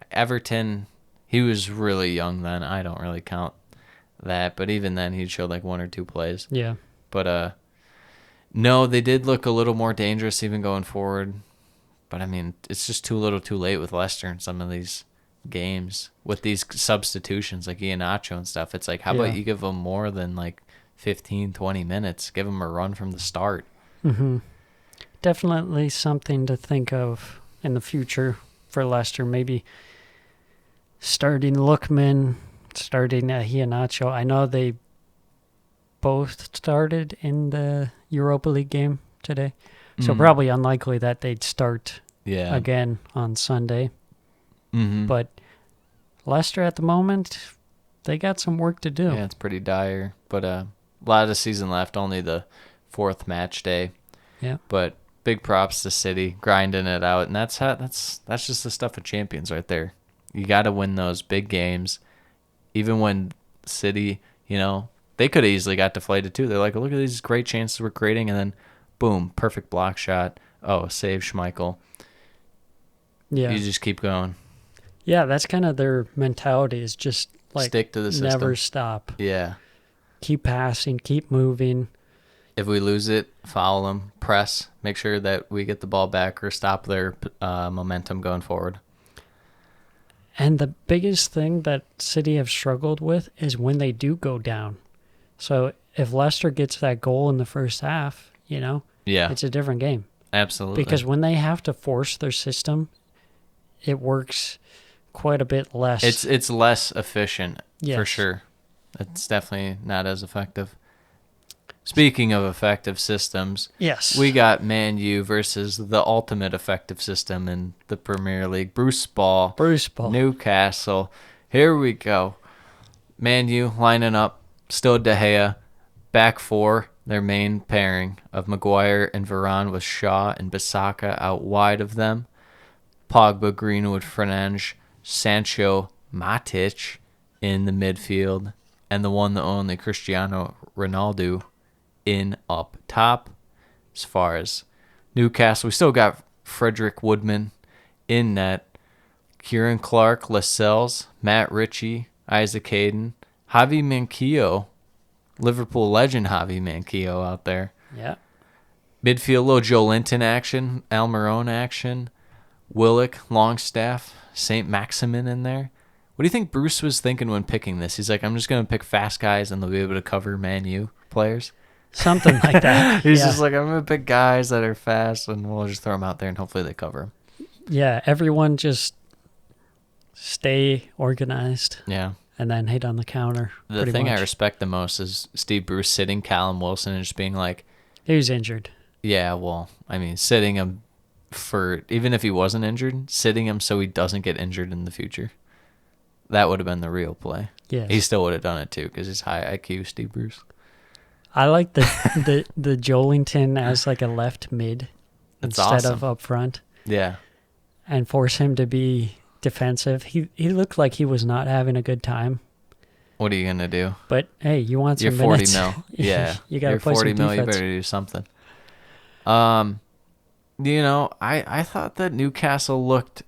A: Everton, he was really young then. I don't really count that. But even then, he'd showed 1 or 2 plays.
G: Yeah.
A: But, no, they did look a little more dangerous even going forward. But, it's just too little too late with Leicester in some of these games. With these substitutions like Iheanacho and stuff, it's how about you give them more than 15, 20 minutes? Give them a run from the start.
G: Mm-hmm. Definitely something to think of in the future for Leicester. Maybe starting Lookman, starting Iheanacho. I know they both started in the Europa League game today, so probably unlikely that they'd start again on Sunday. But Leicester at the moment, they got some work to do.
A: Yeah, it's pretty dire. But a lot of the season left, only the 4th match day.
G: Yeah.
A: But big props to City, grinding it out. And that's just the stuff of champions right there. You got to win those big games. Even when City, they could have easily got deflated too. They're like, look at these great chances we're creating. And then, boom, perfect block shot. Oh, save Schmeichel.
G: Yeah.
A: You just keep going.
G: Yeah, that's kind of their mentality is just like
A: Stick to the system.
G: never stop.
A: Yeah.
G: Keep passing, keep moving.
A: If we lose it, foul them, press, make sure that we get the ball back or stop their momentum going forward.
G: And the biggest thing that City have struggled with is when they do go down. So if Leicester gets that goal in the first half,
A: Yeah.
G: it's a different game.
A: Absolutely.
G: Because when they have to force their system, it works quite a bit less.
A: It's less efficient, for
G: Yes.
A: sure. It's definitely not as effective. Speaking of effective systems,
G: Yes.
A: we got Man U versus the ultimate effective system in the Premier League. Bruce Ball, Newcastle. Here we go. Man U lining up, still De Gea, back four, their main pairing of Maguire and Varane with Shaw and Bissaka out wide of them. Pogba, Greenwood, Fernandes, Sancho, Matic in the midfield, and the one, the only Cristiano Ronaldo in up top. As far as Newcastle, we still got Frederick Woodman in net, Kieran Clark, Lascelles, Matt Ritchie, Isaac Hayden, Javi Manquillo, Liverpool legend Javi Manquillo out there.
G: Yeah.
A: Midfield, little Joe Linton action, Almiron action, Willock, Longstaff, St. Maximin in there. What do you think Bruce was thinking when picking this? He's like, I'm just going to pick fast guys and they'll be able to cover Man U players.
G: Something like that.
A: He's
G: Yeah.
A: just like, I'm going to pick guys that are fast and we'll just throw them out there and hopefully they cover them.
G: Yeah, everyone just stay organized
A: Yeah.
G: and then hit on the counter.
A: The
G: pretty
A: thing
G: much.
A: I respect the most is Steve Bruce sitting Callum Wilson and just being like,
G: He was injured.
A: yeah, well, I mean, sitting him for, even if he wasn't injured, sitting him so he doesn't get injured in the future. That would have been the real play.
G: Yes.
A: He still would have done it too because he's high IQ, Steve Bruce.
G: I like the Jolington as like a left mid
A: That's
G: instead
A: awesome.
G: of up front
A: Yeah.
G: and force him to be defensive. He looked like he was not having a good time.
A: What are you going to do?
G: But hey, you want
A: You're
G: some
A: 40
G: minutes.
A: mil. Yeah.
G: You got to
A: You're
G: play
A: 40
G: some
A: mil. You
G: defense.
A: better do something. I thought that Newcastle looked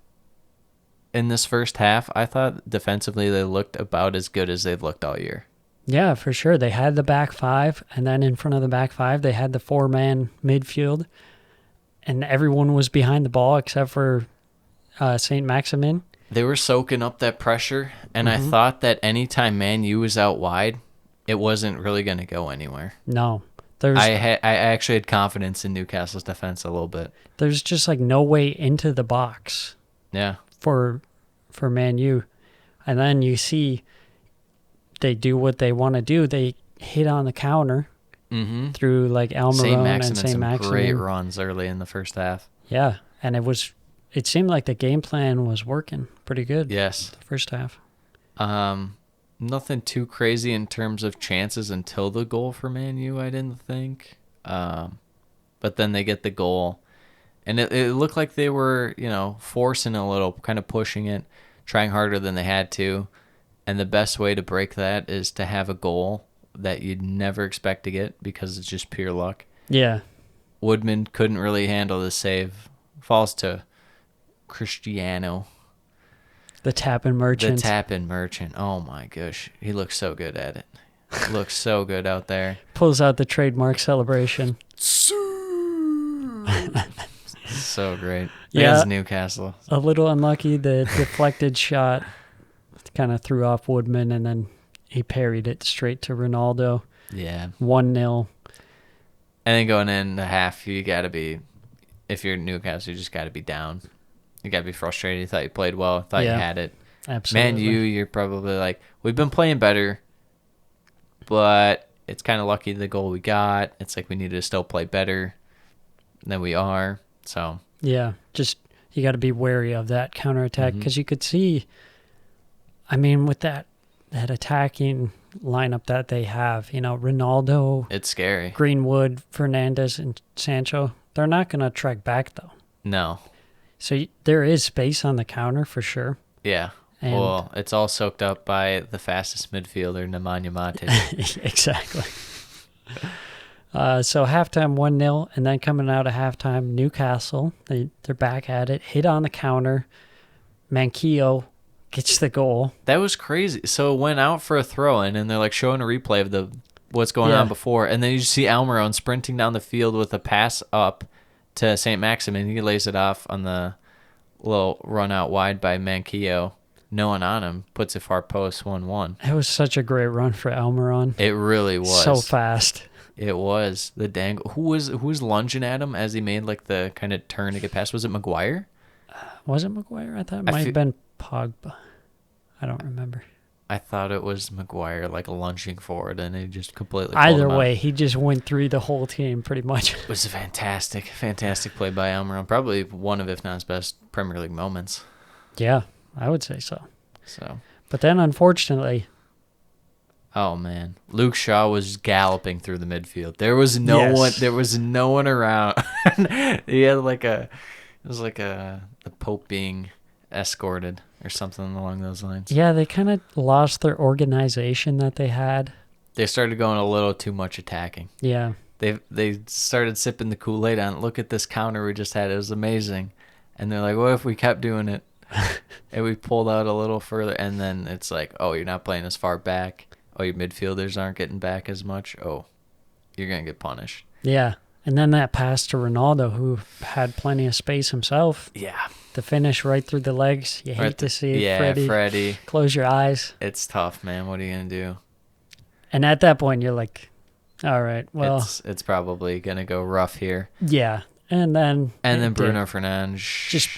A: in this first half. I thought defensively they looked about as good as they've looked all year.
G: Yeah, for sure. They had the back five, and then in front of the back five, they had the four-man midfield, and everyone was behind the ball except for St. Maximin.
A: They were soaking up that pressure, and I thought that anytime Man U was out wide, it wasn't really going to go anywhere.
G: No.
A: I actually had confidence in Newcastle's defense a little bit.
G: There's just like no way into the box
A: Yeah.
G: for Man U. And then you see they do what they want to do. They hit on the counter through like
A: St.
G: Almiron
A: Maximin,
G: and St.
A: some
G: Maximin.
A: great runs early in the first half.
G: Yeah, and it seemed like the game plan was working pretty good.
A: Yes.
G: The first half.
A: Nothing too crazy in terms of chances until the goal for Man U, I didn't think. But then they get the goal. And it looked like they were, forcing a little, kind of pushing it, trying harder than they had to. And the best way to break that is to have a goal that you'd never expect to get because it's just pure luck.
G: Yeah.
A: Woodman couldn't really handle the save. Falls to Cristiano.
G: The tap-in merchant.
A: The tap-in merchant. Oh my gosh. He looks so good at it. Looks so good out there.
G: Pulls out the trademark celebration.
A: So great.
G: Yeah.
A: Against Newcastle.
G: A little unlucky. The deflected shot kind of threw off Woodman, and then he parried it straight to Ronaldo.
A: Yeah.
G: 1-0.
A: And then going in the half, you got to be, if you're Newcastle, you just got to be down. You got to be frustrated. You thought you played well. Thought you had it.
G: Absolutely.
A: Man, you're probably like, we've been playing better, but it's kind of lucky the goal we got. It's like we need to still play better than we are. So
G: Yeah, just you got to be wary of that counterattack because you could see, I mean, with that that attacking lineup that they have, Ronaldo,
A: It's scary.
G: Greenwood, Fernandez, and Sancho, they're not going to track back, though.
A: No.
G: So there is space on the counter for sure.
A: Yeah.
G: And-
A: well, it's all soaked up by the fastest midfielder, Nemanja Matic.
G: Exactly. So halftime 1-0, and then coming out of halftime, Newcastle, they're back at it, hit on the counter. Manquillo gets the goal.
A: That was crazy. So it went out for a throw-in, and they're like showing a replay of what's going on before, and then you see Almiron sprinting down the field with a pass up to St. Maximin. He lays it off on the little run out wide by Manquillo. No one on him, puts it far post 1-1.
G: It was such a great run for Almiron.
A: It really was.
G: So fast.
A: It was. The dangle. Who was lunging at him as he made like the kind of turn to get past? Was it Maguire?
G: Was it Maguire? I thought it might have been Pogba. I don't remember.
A: I thought it was Maguire, like lunging forward, and he just completely pulled
G: Either
A: him out.
G: way, he just went through the whole team pretty much.
A: It was a fantastic play by Almiron. Probably one of, if not his best, Premier League moments.
G: Yeah, I would say so.
A: So,
G: But then, unfortunately,
A: oh man, Luke Shaw was galloping through the midfield. There was no
G: Yes.
A: one. There was no one around. He had it was like the Pope being escorted or something along those lines.
G: yeah, they kind of lost their organization that they had.
A: They started going a little too much attacking.
G: Yeah.
A: They started sipping the Kool-Aid on, look at this counter we just had. It was amazing. And they're like, what if we kept doing it? And we pulled out a little further, and then it's like, oh, you're not playing as far back. Oh, your midfielders aren't getting back as much. Oh, you're going to get punished.
G: Yeah. And then that pass to Ronaldo, who had plenty of space himself.
A: Yeah.
G: The finish right through the legs. You hate to see it,
A: Yeah,
G: Freddie. Close your eyes.
A: It's tough, man. What are you going to do?
G: And at that point, you're like, all right, well,
A: It's probably going to go rough here.
G: yeah. And then
A: Bruno Fernandes
G: just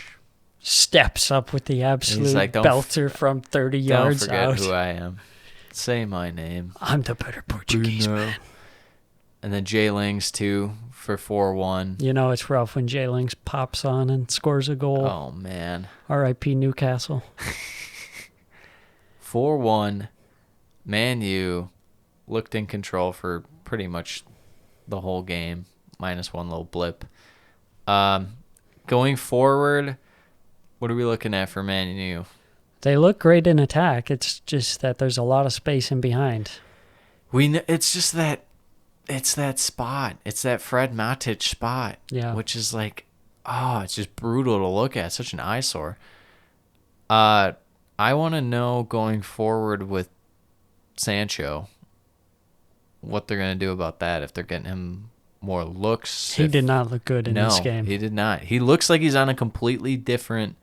G: steps up with the absolute
A: like,
G: belter from 30 yards
A: don't forget
G: out.
A: who I am. Say my name.
G: I'm the better Portuguese
A: Bruno.
G: man.
A: And then Jay Lings, too, for 4-1.
G: You know it's rough when Jay Lings pops on and scores a goal.
A: Oh, man.
G: R.I.P. Newcastle.
A: 4-1. Man U looked in control for pretty much the whole game, minus one little blip. Going forward, what are we looking at for Man U?
G: They look great in attack. It's just that there's a lot of space in behind.
A: It's just that it's that spot. It's that Fred Matic spot.
G: Yeah.
A: Which is like, it's just brutal to look at. Such an eyesore. I want to know going forward with Sancho what they're going to do about that, if they're getting him more looks.
G: He did not look good in this game.
A: He did not. He looks like he's on a completely different,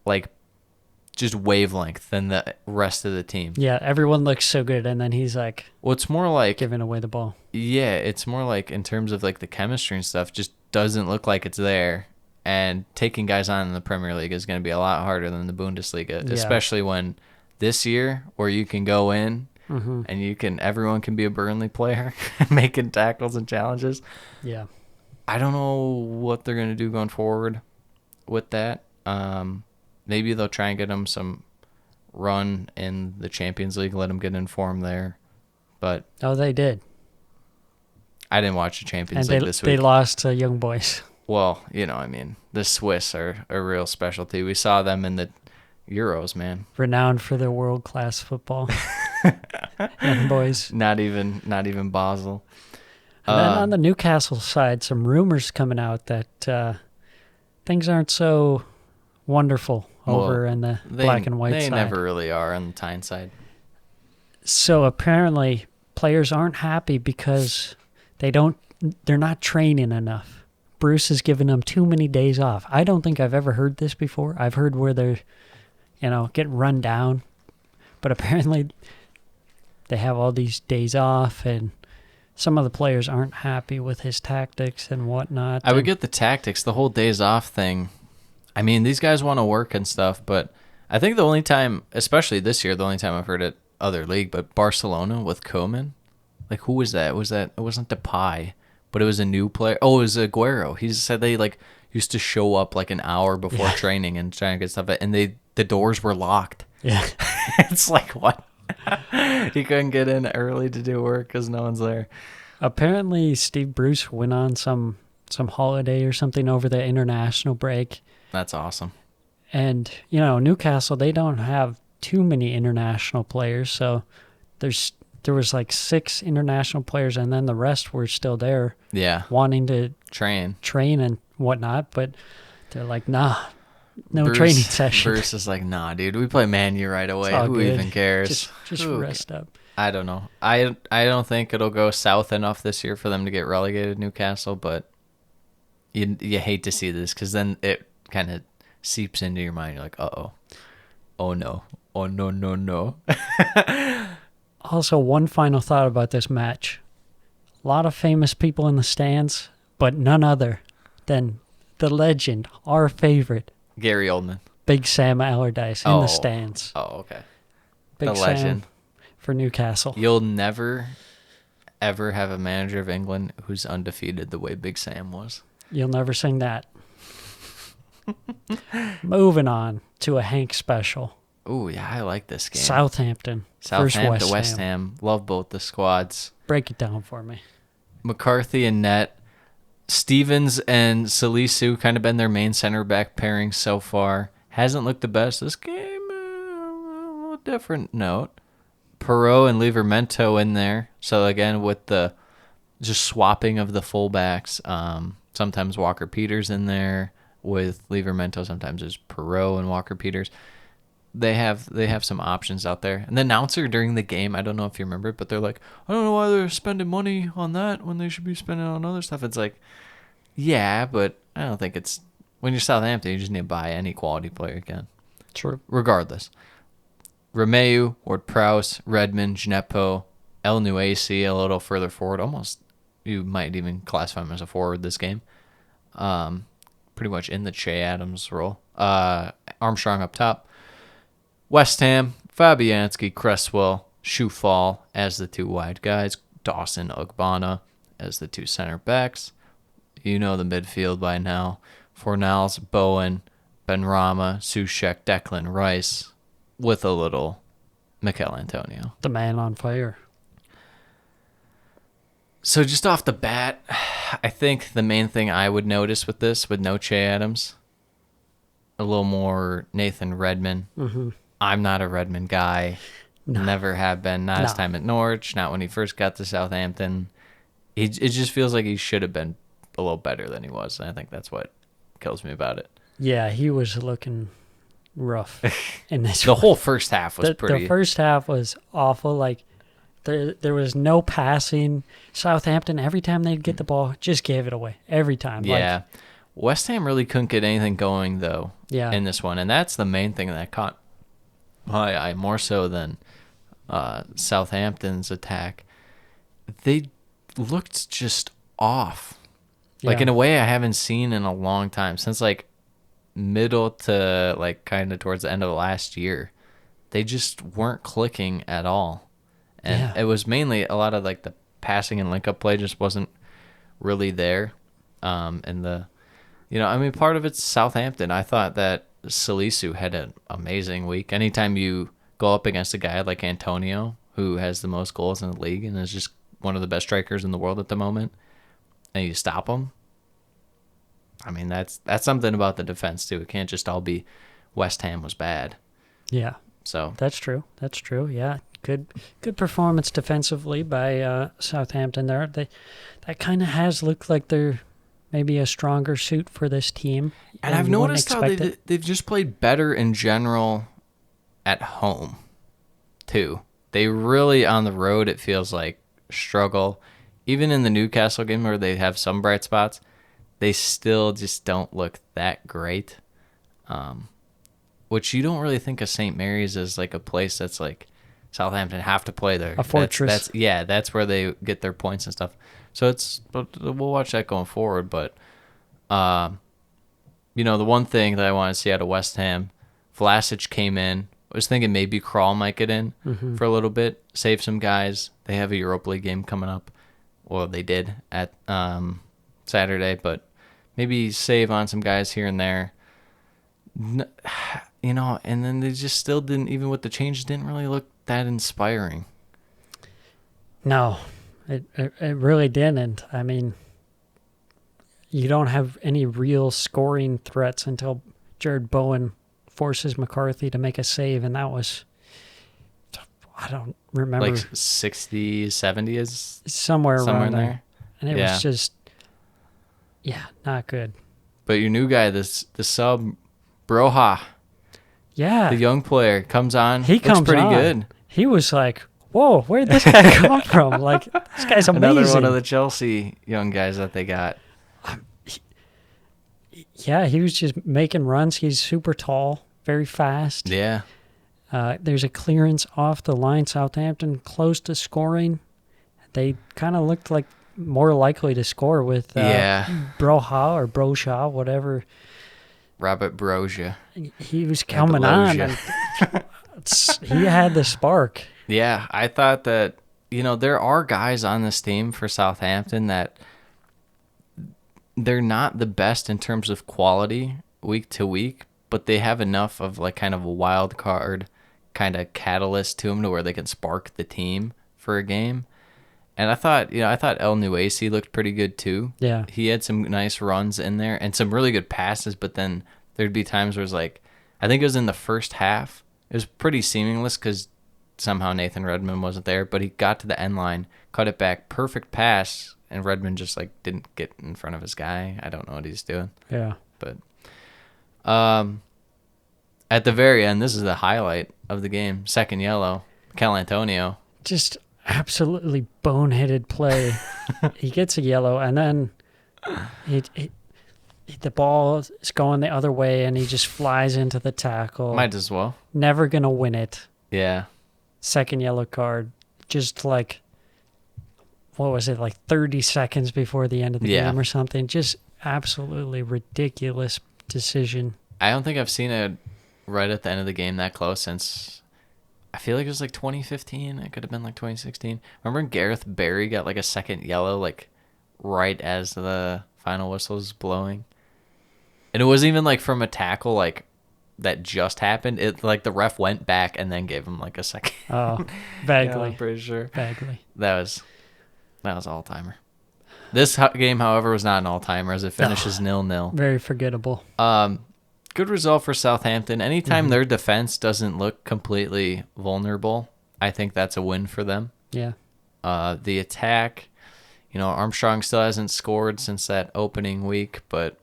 A: like, just wavelength than the rest of the team.
G: Yeah, everyone looks so good, and then he's like
A: Well, it's more like,
G: giving away the ball.
A: yeah, it's more like in terms of like the chemistry and stuff, just doesn't look like it's there. And taking guys on in the Premier League is going to be a lot harder than the Bundesliga, especially when this year where you can go in and everyone can be a Burnley player making tackles and challenges.
G: Yeah.
A: I don't know what they're going to do going forward with that. Maybe they'll try and get him some run in the Champions League, let him get in form there. But
G: Oh, they did.
A: I didn't watch the Champions
G: And
A: League this week.
G: they lost to Young Boys.
A: Well, the Swiss are a real specialty. We saw them in the Euros, man.
G: Renowned for their world-class football. Young Boys.
A: Not even Basel.
G: And then on the Newcastle side, some rumors coming out that things aren't so wonderful over in the black and white
A: they
G: side.
A: They never really are on the Tyneside.
G: So apparently players aren't happy because they're not training enough. Bruce has given them too many days off. I don't think I've ever heard this before. I've heard where they're, getting run down. But apparently they have all these days off, and some of the players aren't happy with his tactics and whatnot.
A: I would get the tactics, the whole days off thing. I mean, these guys want to work and stuff, but I think the only time, especially this year, the only time I've heard it other league, but Barcelona with Koeman. Like, who was that? It wasn't Depay, but it was a new player. Oh, it was Aguero. He said they used to show up like an hour before training and try and get stuff, and the doors were locked.
G: Yeah.
A: It's like, what? He couldn't get in early to do work because no one's there.
G: Apparently, Steve Bruce went on some holiday or something over the international break.
A: That's awesome.
G: And, Newcastle, they don't have too many international players. So there was like 6 international players, and then the rest were still there.
A: Yeah.
G: Wanting to
A: Train
G: and whatnot. But they're like, nah, no training session.
A: Bruce is like, nah, dude, we play Man U right away.
G: All
A: Who
G: good.
A: even cares?
G: Just rest up.
A: I don't know. I don't think it'll go south enough this year for them to get relegated, Newcastle, but you hate to see this because then it kind of seeps into your mind. You're like, uh-oh. Oh, no. Oh, no, no, no.
G: Also, one final thought about this match. A lot of famous people in the stands, but none other than the legend, our favorite,
A: Gary Oldman.
G: Big Sam Allardyce in the stands.
A: Oh, okay.
G: Big
A: The
G: Sam
A: legend.
G: for Newcastle.
A: You'll never, ever have a manager of England who's undefeated the way Big Sam was.
G: You'll never sing that. Moving on to a Hank special.
A: Ooh, yeah, I like this game.
G: Southampton versus
A: West Ham. Love both the squads.
G: Break it down for me.
A: McCarthy and net. Stevens and Salisu kind of been their main center back pairing so far. Hasn't looked the best. This game, a little different note. Perot and Livramento in there. So again, with the just swapping of the fullbacks. Sometimes Walker Peters in there with Livramento. Sometimes it's Perot and Walker Peters. They have some options out there. And the announcer during the game, I don't know if you remember it, but they're like, I don't know why they're spending money on that when they should be spending on other stuff. It's like, yeah, but I don't think it's... When you're Southampton, you just need to buy any quality player again.
G: True.
A: Regardless. Romeu, Ward-Prowse, Redmond, Gineppo, El Nuaci a little further forward. Almost, you might even classify him as a forward this game. Pretty much in the Che Adams role. Armstrong up top. West Ham, Fabianski, Cresswell, Shufall as the 2 wide guys. Dawson, Ugbana as the 2 center backs. You know the midfield by now. Fornals, Bowen, Benrahma, Soucek, Declan Rice, with a little Mikel Antonio.
G: The man on fire.
A: So just off the bat, I think the main thing I would notice with this, with no Che Adams, a little more Nathan Redmond. Mm-hmm. I'm not a Redmond guy. No. Never have been. Not his time at Norwich. Not when he first got to Southampton. It just feels like he should have been a little better than he was. And I think that's what kills me about it.
G: Yeah, he was looking rough in this.
A: The whole first half was pretty.
G: The first half was awful. Like there was no passing. Southampton, every time they'd get the ball, just gave it away. Every time.
A: Yeah. West Ham really couldn't get anything going, though, in this one. And that's the main thing that caught my eye more so than Southampton's attack. They looked just off. Like, in a way I haven't seen in a long time. Since, like, middle to, like, kind of towards the end of last year. They just weren't clicking at all. And it was mainly a lot of, like, the passing and link-up play just wasn't really there. And the... You know, I mean, part of it's Southampton. I thought that Salisu had an amazing week. Anytime you go up against a guy like Antonio, who has the most goals in the league and is just one of the best strikers in the world at the moment, and you stop him, I mean, that's something about the defense, too. It can't just all be West Ham was bad.
G: Yeah.
A: So
G: That's true. Yeah. Good performance defensively by Southampton there. That kind of has looked like they're maybe a stronger suit for this team.
A: And I've noticed how they've just played better in general at home, too. They really, on the road, it feels like, struggle. Even in the Newcastle game where they have some bright spots, they still just don't look that great. Which you don't really think of St. Mary's as like a place that's like Southampton have to play there.
G: A fortress.
A: That's where they get their points and stuff. So we'll watch that going forward. But, you know, the one thing that I want to see out of West Ham, Vlasic came in. I was thinking maybe Krall might get in for a little bit, save some guys. They have a Europa League game coming up. Well, they did at Saturday, but maybe save on some guys here and there. You know, and then they just still didn't, even with the changes, didn't really look that inspiring.
G: No, it really didn't. I mean, you don't have any real scoring threats until Jared Bowen forces McCarthy to make a save, and that was, I don't remember.
A: Like 60, 70 is
G: somewhere
A: somewhere
G: around
A: in there.
G: And it
A: Yeah.
G: was just, not good.
A: But your new guy, the sub, Broha,
G: Yeah.
A: the young player, comes on.
G: He
A: looks
G: comes
A: pretty
G: on.
A: good.
G: He was like, whoa, where'd this guy come from? Like, this guy's amazing.
A: Another one of the Chelsea young guys that they got.
G: Yeah, he was just making runs. He's super tall, very fast.
A: Yeah.
G: There's a clearance off the line. Southampton close to scoring. They kind of looked like more likely to score with Broha or Broshaw, whatever.
A: Robert Broja.
G: He was coming on. And he had the spark.
A: Yeah, I thought that, there are guys on this team for Southampton that they're not the best in terms of quality week to week, but they have enough of like kind of a wild card kind of catalyst to them to where they can spark the team for a game. And I thought El Nuesi looked pretty good too.
G: Yeah.
A: He had some nice runs in there and some really good passes, but then there'd be times where it was like, I think it was in the first half. It was pretty seamless because somehow Nathan Redmond wasn't there, but he got to the end line, cut it back, perfect pass, and Redmond just like didn't get in front of his guy. I don't know what he's doing.
G: Yeah.
A: But at the very end, this is the highlight of the game. Second yellow, Cal Antonio.
G: Just absolutely boneheaded play. He gets a yellow, and then the ball is going the other way, and he just flies into the tackle.
A: Might as well.
G: Never going to win it.
A: Yeah.
G: Second yellow card. Just like, what was it, like 30 seconds before the end of the game or something. Just absolutely ridiculous decision.
A: I don't think I've seen it right at the end of the game that close since, I feel like it was like 2015. It could have been like 2016. Remember when Gareth Barry got like a second yellow like right as the final whistle was blowing? And it wasn't even like from a tackle like that just happened. It like the ref went back and then gave him like a second.
G: Oh, vaguely.
A: Yeah, I'm pretty sure.
G: Vaguely.
A: That was all-timer. This game, however, was not an all-timer as it finishes 0-0.
G: Very forgettable.
A: Good result for Southampton. Anytime their defense doesn't look completely vulnerable, I think that's a win for them.
G: Yeah.
A: The attack, Armstrong still hasn't scored since that opening week, but,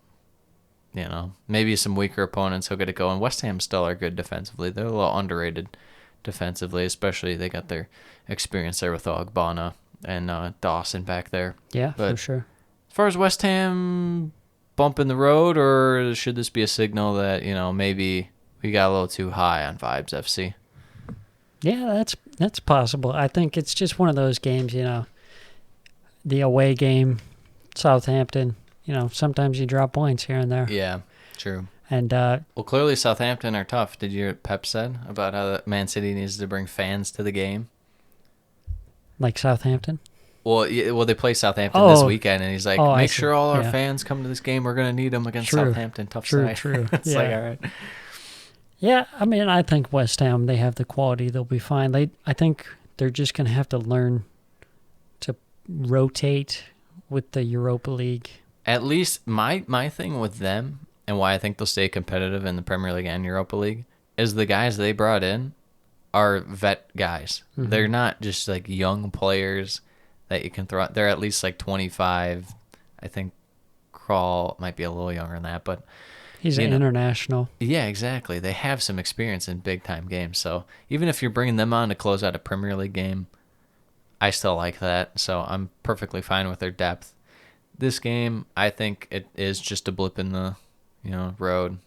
A: maybe some weaker opponents he'll get it going. West Ham still are good defensively. They're a little underrated defensively, especially they got their experience there with Ogbonna and Dawson back there.
G: Yeah,
A: but
G: for sure.
A: As far as West Ham bump in the road, or should this be a signal that, maybe we got a little too high on Vibes FC?
G: Yeah, that's possible. I think it's just one of those games, the away game, Southampton, sometimes you drop points here and there.
A: Yeah, true.
G: And
A: well, clearly Southampton are tough. Did you hear what Pep said about how Man City needs to bring fans to the game?
G: Like Southampton?
A: Well, they play Southampton this weekend, and he's like, make sure all our fans come to this game. We're going to need them against Southampton. Tough side.
G: True.
A: It's like, all right.
G: Yeah, I mean, I think West Ham, they have the quality. They'll be fine. I think they're just going to have to learn to rotate with the Europa League.
A: At least my thing with them, and why I think they'll stay competitive in the Premier League and Europa League, is the guys they brought in are vet guys. Mm-hmm. They're not just like young players that you can throw out. They're at least like 25. I think Krall might be a little younger than that, but
G: he's an international.
A: Yeah, exactly. They have some experience in big-time games. So even if you're bringing them on to close out a Premier League game, I still like that. So I'm perfectly fine with their depth. This game, I think it is just a blip in the road.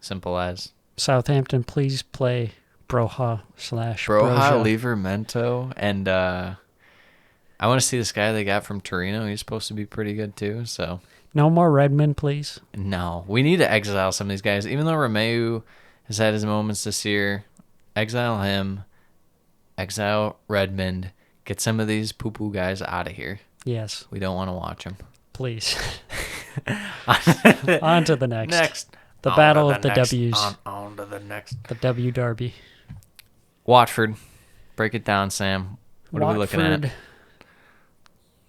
A: Simple as.
G: Southampton, please play Broha /
A: Broja Livramento, and I want to see this guy they got from Torino. He's supposed to be pretty good too. So
G: no more Redmond, please.
A: No, we need to exile some of these guys. Even though Romeu has had his moments this year, exile him, exile Redmond, get some of these poo-poo guys out of here.
G: Yes,
A: we don't want to watch them.
G: Please. On to the next. The
A: on
G: battle
A: the
G: of the
A: next,
G: W's.
A: On to the next.
G: The W Derby.
A: Watford Break it down, Sam. What are we looking at?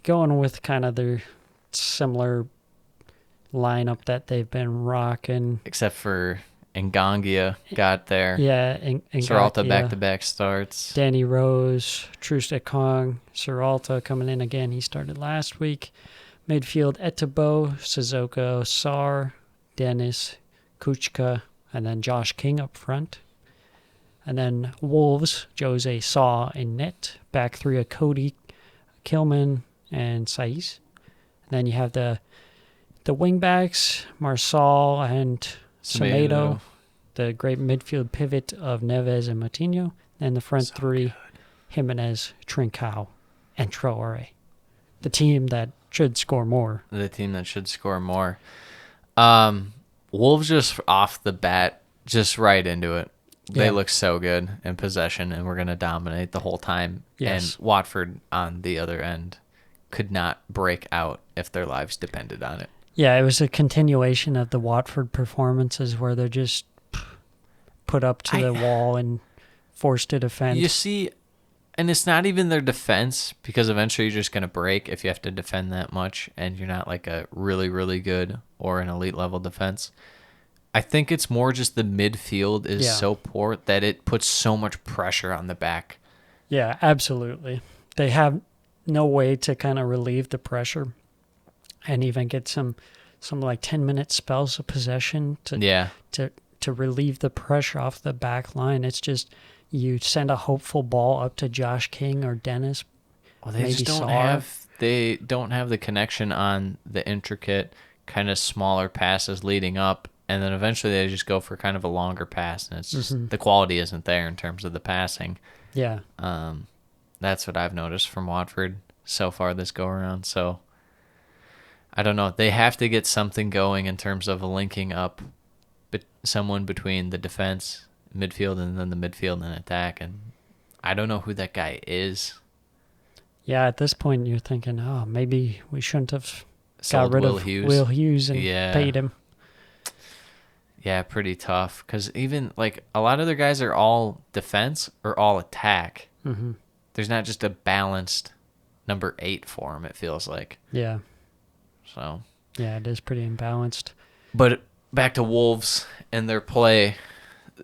G: Going with kind of their similar lineup that they've been rocking.
A: Except for Ngangia got there.
G: Yeah,
A: Seralta back-to-back starts.
G: Danny Rose, Trustek Kong, Seralta coming in again. He started last week. Midfield, Etebo, Sissoko, Sarr, Dennis, Kuchka, and then Josh King up front. And then Wolves, Jose Saw in net. Back three of Cody, Kilman, and Saiz. And then you have the wing-backs, Marsal and Semedo. The great midfield pivot of Neves and Moutinho. And the front three, Jimenez, Trincao, and Traore. The team that should score more. Wolves just off the bat, just right into it.
A: They look so good in possession, and we're going to dominate the whole time.
G: Yes.
A: And Watford on the other end could not break out if their lives depended on it.
G: Yeah, it was a continuation of the Watford performances where they're just put up to the wall and forced to defend.
A: You see, and it's not even their defense, because eventually you're just going to break if you have to defend that much and you're not like a really, really good or an elite level defense. I think it's more just the midfield is so poor that it puts so much pressure on the back.
G: Yeah, absolutely. They have no way to kind of relieve the pressure and even get some like 10-minute spells of possession to relieve the pressure off the back line. It's just you send a hopeful ball up to Josh King or Dennis.
A: Well, they just don't have the connection on the intricate kind of smaller passes leading up. And then eventually they just go for kind of a longer pass, and it's just the quality isn't there in terms of the passing.
G: Yeah.
A: That's what I've noticed from Watford so far this go-around. So, I don't know. They have to get something going in terms of linking up someone between the defense, midfield, and then the midfield and attack. And I don't know who that guy is.
G: Yeah, at this point you're thinking, oh, maybe we shouldn't have got rid of Will Hughes and paid him.
A: Yeah, pretty tough. Because even, like, a lot of their guys are all defense or all attack.
G: Mm-hmm.
A: There's not just a balanced number 8 for them, it feels like.
G: Yeah.
A: So.
G: Yeah, it is pretty imbalanced.
A: But back to Wolves and their play.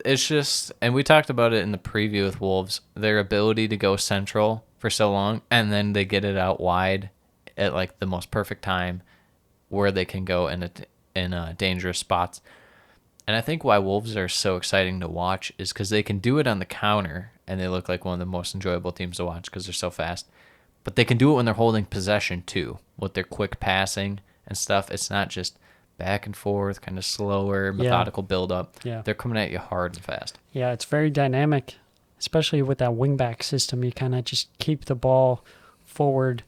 A: It's just, and we talked about it in the preview with Wolves, their ability to go central for so long, and then they get it out wide at, like, the most perfect time where they can go in dangerous spots. And I think why Wolves are so exciting to watch is because they can do it on the counter, and they look like one of the most enjoyable teams to watch because they're so fast. But they can do it when they're holding possession, too, with their quick passing and stuff. It's not just back and forth, kind of slower, methodical build-up.
G: Yeah.
A: They're coming at you hard and fast. Yeah,
G: it's very dynamic, especially with that wing-back system. You kind of just keep the ball forward,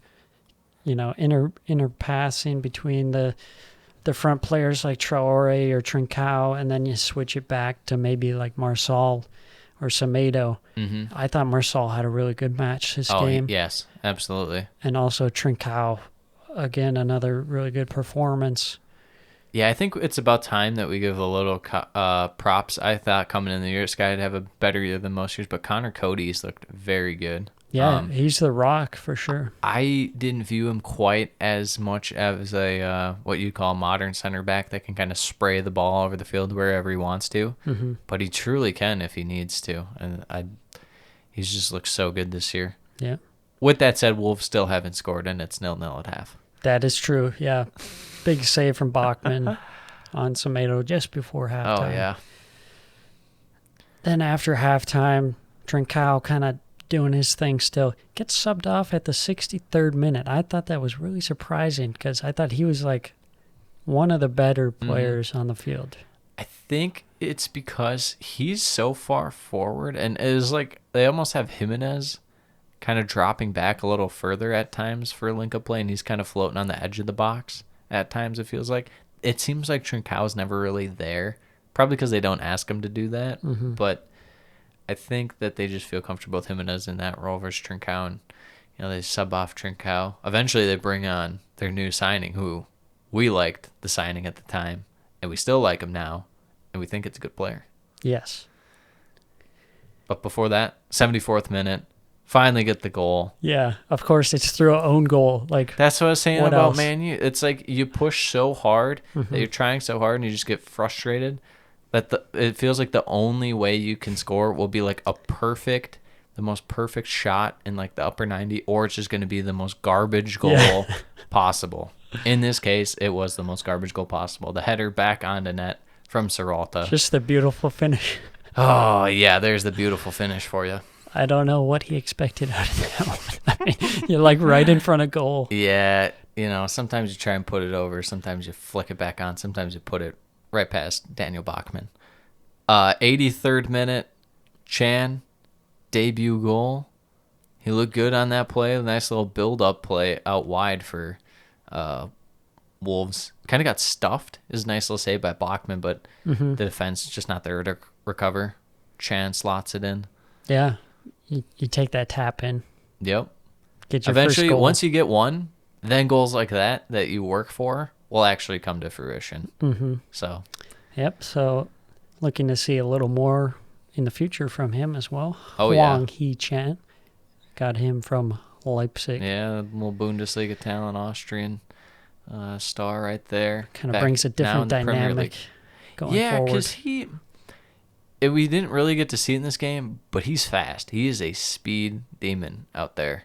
G: inner passing between the front players like Traore or Trincao, and then you switch it back to maybe like Marsal or Semedo.
A: Mm-hmm.
G: I thought Marsal had a really good match this game.
A: Yes, absolutely.
G: And also Trincao, again, another really good performance.
A: Yeah, I think it's about time that we give a little props. I thought coming in the year, this guy would have a better year than most years, but Connor Cody's looked very good.
G: Yeah, he's the rock for sure.
A: I didn't view him quite as much as a what you call modern center back that can kind of spray the ball over the field wherever he wants to, but he truly can if he needs to, and he's just looked so good this year.
G: Yeah.
A: With that said, Wolves still haven't scored, and it's 0-0 at half.
G: That is true. Yeah, big save from Bachmann on Semedo just before halftime.
A: Oh yeah.
G: Then after halftime, Trincao kind of doing his thing still. Gets subbed off at the 63rd minute. I thought that was really surprising because I thought he was like one of the better players on the field.
A: I think it's because he's so far forward, and it is like they almost have Jimenez kind of dropping back a little further at times for link-up play, and he's kind of floating on the edge of the box at times, it feels like. It seems like Trincao's never really there, probably because they don't ask him to do that, but I think that they just feel comfortable with Jimenez in that role versus Trincao, and they sub off Trincao. Eventually they bring on their new signing, who we liked the signing at the time, and we still like him now, and we think it's a good player.
G: Yes.
A: But before that, 74th minute, Finally get the goal.
G: Yeah, of course, it's through an own goal. Like,
A: That's what I was saying
G: What
A: about
G: else?
A: Man U. It's like you push so hard
G: Mm-hmm.
A: that you're trying so hard and you just get frustrated. That it feels like the only way you can score will be like the most perfect shot in like the upper 90, or it's just going to be the most garbage goal
G: Yeah.
A: possible. In this case, it was the most garbage goal possible. The header back onto net from Serralta.
G: just a beautiful finish.
A: Oh, yeah, there's the beautiful finish for you.
G: I don't know what he expected out of that one. I mean, you're like right in front of goal.
A: Yeah, sometimes you try and put it over. Sometimes you flick it back on. Sometimes you put it right past Daniel Bachmann. 83rd minute, Chan, debut goal. He looked good on that play. A nice little build-up play out wide for Wolves. Kind of got stuffed. It was a nice little save by Bachmann, but the defense just not there to recover. Chan slots it in.
G: Yeah, you take that tap in,
A: Yep.
G: get your
A: Eventually,
G: first goal.
A: once you get one, then goals like that you work for will actually come to fruition. Mm-hmm. So,
G: Yep, so looking to see a little more in the future from him as well.
A: Oh, yeah.
G: Huang He-Chan. Got him from Leipzig.
A: yeah, a little Bundesliga talent, Austrian star right there.
G: Kind of
A: Back
G: brings a
A: now in
G: different
A: the Premier
G: dynamic
A: League.
G: going
A: Yeah,
G: forward.
A: because we didn't really get to see it in this game, but he's fast. He is a speed demon out there.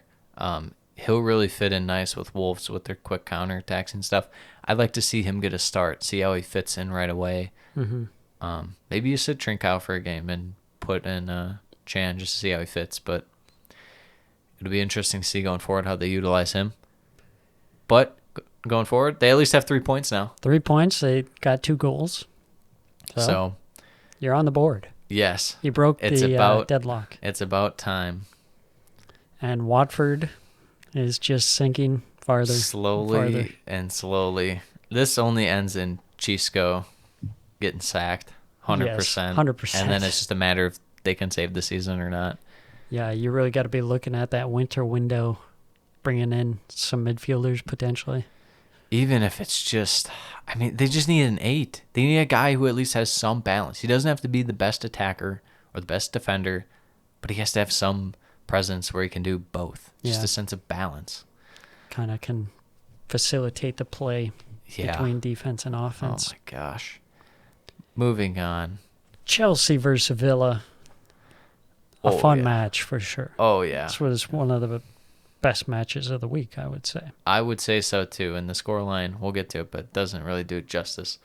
A: He'll really fit in nice with Wolves with their quick counterattacks and stuff. I'd like to see him get a start, see how he fits in right away. Mm-hmm. Maybe you sit Trincao for a game and put in Chan just to see how he fits, but it'll be interesting to see going forward how they utilize him. But going forward, they at least have 3 points now.
G: 3 points. They got 2 goals.
A: So
G: You're on the board.
A: yes,
G: You broke
A: it's
G: the
A: about
G: deadlock.
A: It's about time.
G: And Watford is just sinking farther.
A: Slowly and slowly. This only ends in Chisco getting sacked 100%.
G: Yes, 100%.
A: And then it's just a matter of they can save the season or not.
G: Yeah, you really got to be looking at that winter window, bringing in some midfielders potentially.
A: Even if it's just, they just need an 8. They need a guy who at least has some balance. He doesn't have to be the best attacker or the best defender, but he has to have some presence where he can do both. Just
G: Yeah.
A: a sense of balance.
G: Kind of can facilitate the play
A: Yeah.
G: between defense and
A: Oh
G: offense.
A: my gosh. Moving on.
G: Chelsea versus Villa. A
A: Oh,
G: fun
A: yeah.
G: match for sure.
A: Oh, yeah.
G: This was one of the best matches of the week, I would say.
A: I would say so too. And the scoreline, we'll get to it, but it doesn't really do it justice.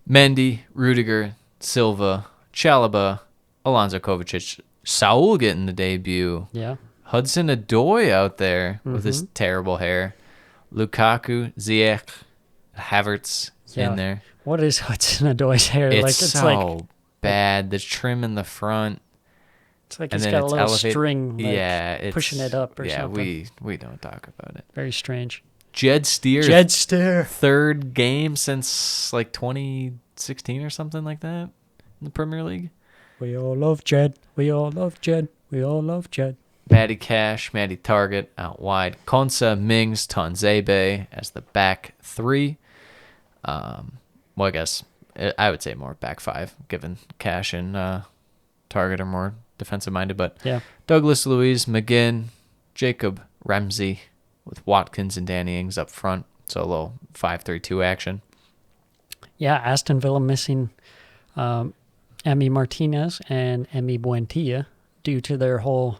A: Mendy, Rudiger, Silva, Chalobah, Alonso Kovacic, Saul getting the debut.
G: Yeah.
A: Hudson Odoi out there with his terrible hair. Lukaku, Ziyech, Havertz
G: Yeah.
A: in there.
G: What is Hudson Odoi's hair?
A: It's
G: like
A: so bad. The trim in the front.
G: it's like
A: And
G: it's
A: then
G: got a
A: it's
G: little
A: elevated.
G: string like
A: It's,
G: pushing it up or something.
A: Yeah, we don't talk about it.
G: Very strange.
A: Jed Steer,
G: Jed Steer.
A: third game since like 2016 or something like that in the Premier League.
G: We all love Jed. We all love Jed. We all love Jed.
A: Matty Cash, Matty Target out wide. Konsa, Mings, Tonzebe as the back 3. Well, I guess I would say more back 5, given Cash and Target are more defensive minded. But
G: Yeah.
A: Douglas Luiz, McGinn, Jacob Ramsey with Watkins and Danny Ings up front. So a little 5-3-2 action.
G: Yeah, Aston Villa missing Emi Martinez and Emi Buendia due to their whole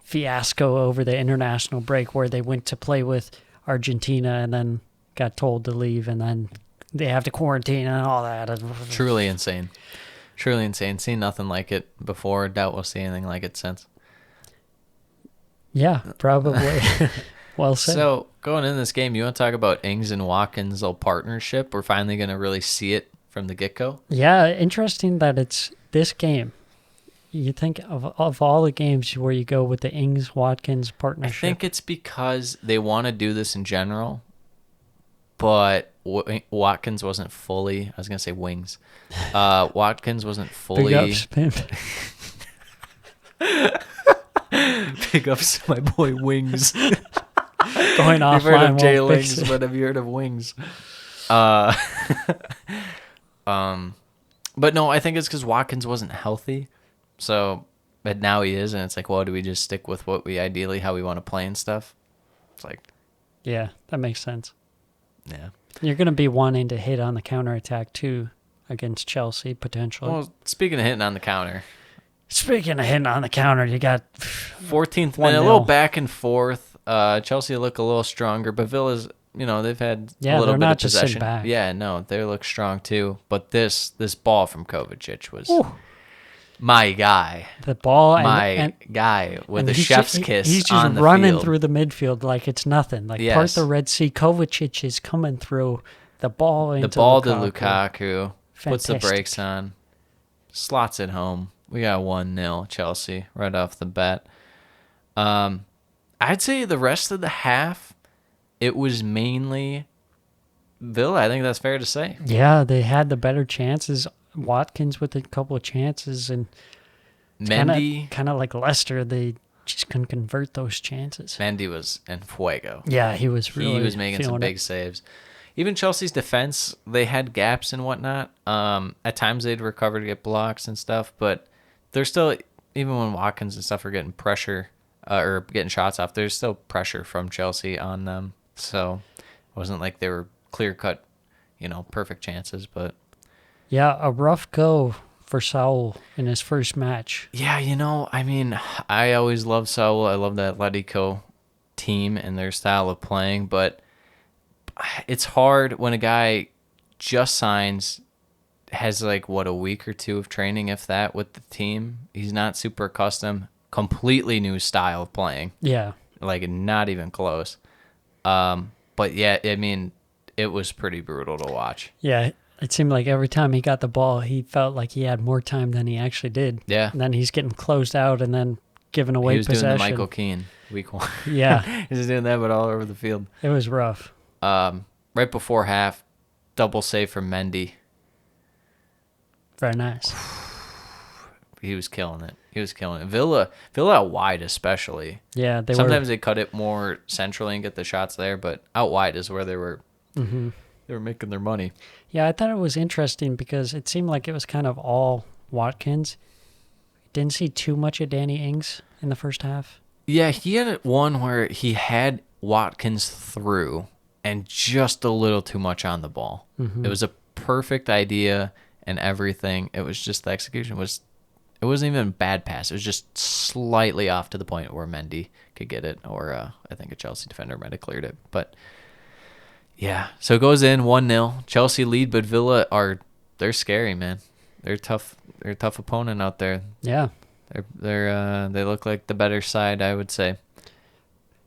G: fiasco over the international break where they went to play with Argentina and then got told to leave and then they have to quarantine and all that.
A: Truly insane. Truly insane. Seen nothing like it before. Doubt we'll see anything like it since.
G: Yeah, probably. Well said.
A: So, going into this game, you want to talk about Ings and Watkins' little partnership? We're finally going to really see it from the get-go.
G: Yeah, interesting that it's this game. You think of all the games where you go with the Ings-Watkins
A: I
G: partnership.
A: think it's because they want to do this in general, but Watkins wasn't fully... I was going to say wings. Watkins wasn't fully...
G: Big ups, pimp.
A: Big ups to my boy Wings.
G: Going
A: You've heard
G: offline
A: of Jay
G: won't fix
A: Lings,
G: it.
A: but have you heard of Wings? But no, I think it's because Watkins wasn't healthy. So But now he is, and it's like, well, do we just stick with what we ideally, how we want to play and stuff? It's like,
G: Yeah, that makes sense.
A: yeah.
G: You're going to be wanting to hit on the counterattack too against Chelsea, potentially.
A: Well, speaking of hitting on the counter,
G: Speaking of hitting on the counter, you got
A: 14th
G: 1-0.
A: minute, a little back and forth. Chelsea look a little stronger, but Villa's, they've had a little
G: they're
A: bit
G: not
A: of
G: just
A: possession.
G: sitting back.
A: Yeah, no, they look strong too. But this ball from Kovacic was
G: Ooh.
A: my guy.
G: The ball
A: My guy with
G: and
A: the
G: he's
A: chef's
G: ju-
A: kiss
G: He's just
A: on the
G: running
A: field.
G: through the midfield like it's nothing. Like part
A: Yes.
G: the Red Sea. Kovacic is coming through the ball into
A: The ball
G: Lukaku.
A: to Lukaku. Puts the
G: Fantastic.
A: brakes on. Slots it home. We got 1-0 Chelsea right off the bat. I'd say the rest of the half, it was mainly Villa. I think that's fair to say.
G: Yeah, they had the better chances. Watkins with a couple of chances, and
A: Mendy
G: kind of like Leicester, they just couldn't convert those chances.
A: Mendy was in fuego.
G: Yeah, he was really
A: He was making some
G: feeling
A: big
G: it.
A: saves. Even Chelsea's defense, they had gaps and whatnot. At times they'd recover to get blocks and stuff, but they're still, even when Watkins and stuff are getting pressure or getting shots off, there's still pressure from Chelsea on them. So it wasn't like they were clear-cut, perfect chances. But
G: Yeah, a rough go for Saul in his first match.
A: yeah, I always loved Saul. I love the Atletico team and their style of playing, but it's hard when a guy just signs, has a week or two of training, if that, with the team. He's not super accustomed, completely new style of playing,
G: Yeah,
A: not even close. But yeah, it was pretty brutal to watch.
G: yeah. It seemed like every time he got the ball, he felt like he had more time than he actually did.
A: Yeah.
G: And then he's getting closed out and then giving away
A: He was
G: possession.
A: doing the Michael Keane week 1.
G: Yeah,
A: He was doing that, but all over the field.
G: it was rough.
A: Right before half, double save from Mendy.
G: Very nice.
A: He was killing it. Villa out wide especially.
G: Yeah,
A: Sometimes they cut it more centrally and get the shots there, but out wide is where they were.
G: Mm-hmm.
A: They were making their money.
G: Yeah, I thought it was interesting because it seemed like it was kind of all Watkins. Didn't see too much of Danny Ings in the first half.
A: Yeah, he had one where he had Watkins through and just a little too much on the ball.
G: Mm-hmm.
A: It was a perfect idea and everything. It was just the execution was. It wasn't even a bad pass. It was just slightly off to the point where Mendy could get it, or I think a Chelsea defender might have cleared it. But yeah, so it goes in 1-0. Chelsea lead, but Villa they're scary, man. They're tough. They're a tough opponent out there.
G: Yeah.
A: They look like the better side, I would say.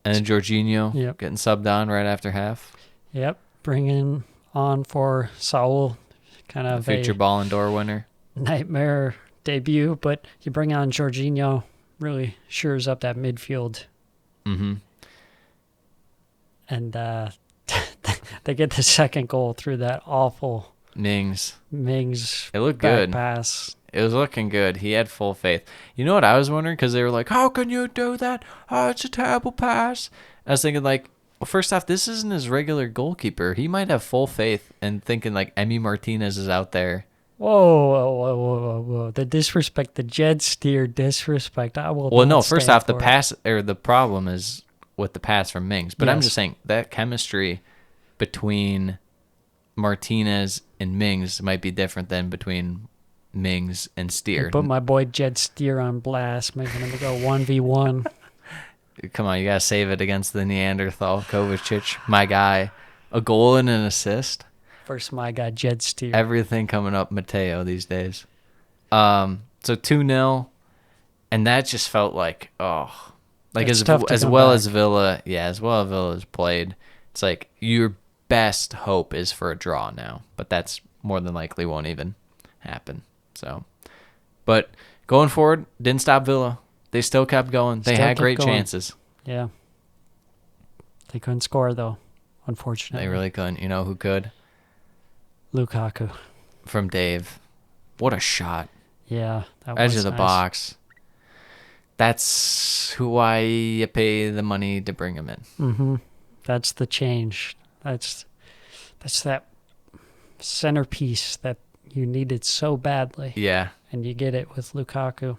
A: And then Jorginho
G: Yep.
A: getting subbed on right after half.
G: Yep. Bringing on for Saul, kind
A: The
G: of
A: future
G: a
A: Ballon d'Or winner.
G: nightmare debut, but you bring on Jorginho, really shores up that midfield.
A: Mm-hmm.
G: And they get the second goal through that awful
A: Mings.
G: Mings
A: It looked
G: back
A: good.
G: pass.
A: It was looking good. He had full faith. You know what I was wondering? Because they were like, how can you do that? Oh, it's a terrible pass. I was thinking, well, first off, this isn't his regular goalkeeper. He might have full faith and thinking, Emi Martinez is out there.
G: Whoa. The disrespect, the Jed Steer disrespect. I will
A: Well,
G: not
A: no, first
G: stand
A: off, the
G: for it.
A: pass, or the problem is with the pass from Mings. But I'm
G: Yes.
A: just saying that chemistry between Martinez and Mings might be different than between Mings and Steer.
G: Put my boy Jed Steer on blast, making him go 1v1.
A: Come on, you got to save it against the Neanderthal Kovacic, my guy. A goal and an assist.
G: First, my guy Jed Steer.
A: Everything coming up Mateo these days. So 2-0, and that just felt like,
G: It's tough to
A: as
G: come
A: well
G: back.
A: as Villa, as well as Villa's played, it's like your best hope is for a draw now, but that's more than likely won't even happen. So, but going forward, didn't stop Villa. They still kept going. They
G: Still
A: had
G: kept
A: great
G: going.
A: chances.
G: Yeah. They couldn't score, though, unfortunately.
A: They really couldn't. You know who could?
G: Lukaku.
A: From Dave. What a shot.
G: Yeah, that
A: Edge
G: was
A: of the
G: nice.
A: box. That's why you pay the money to bring him in.
G: Mm-hmm. That's the change. That's that centerpiece that you needed so badly,
A: Yeah.
G: and you get it with Lukaku.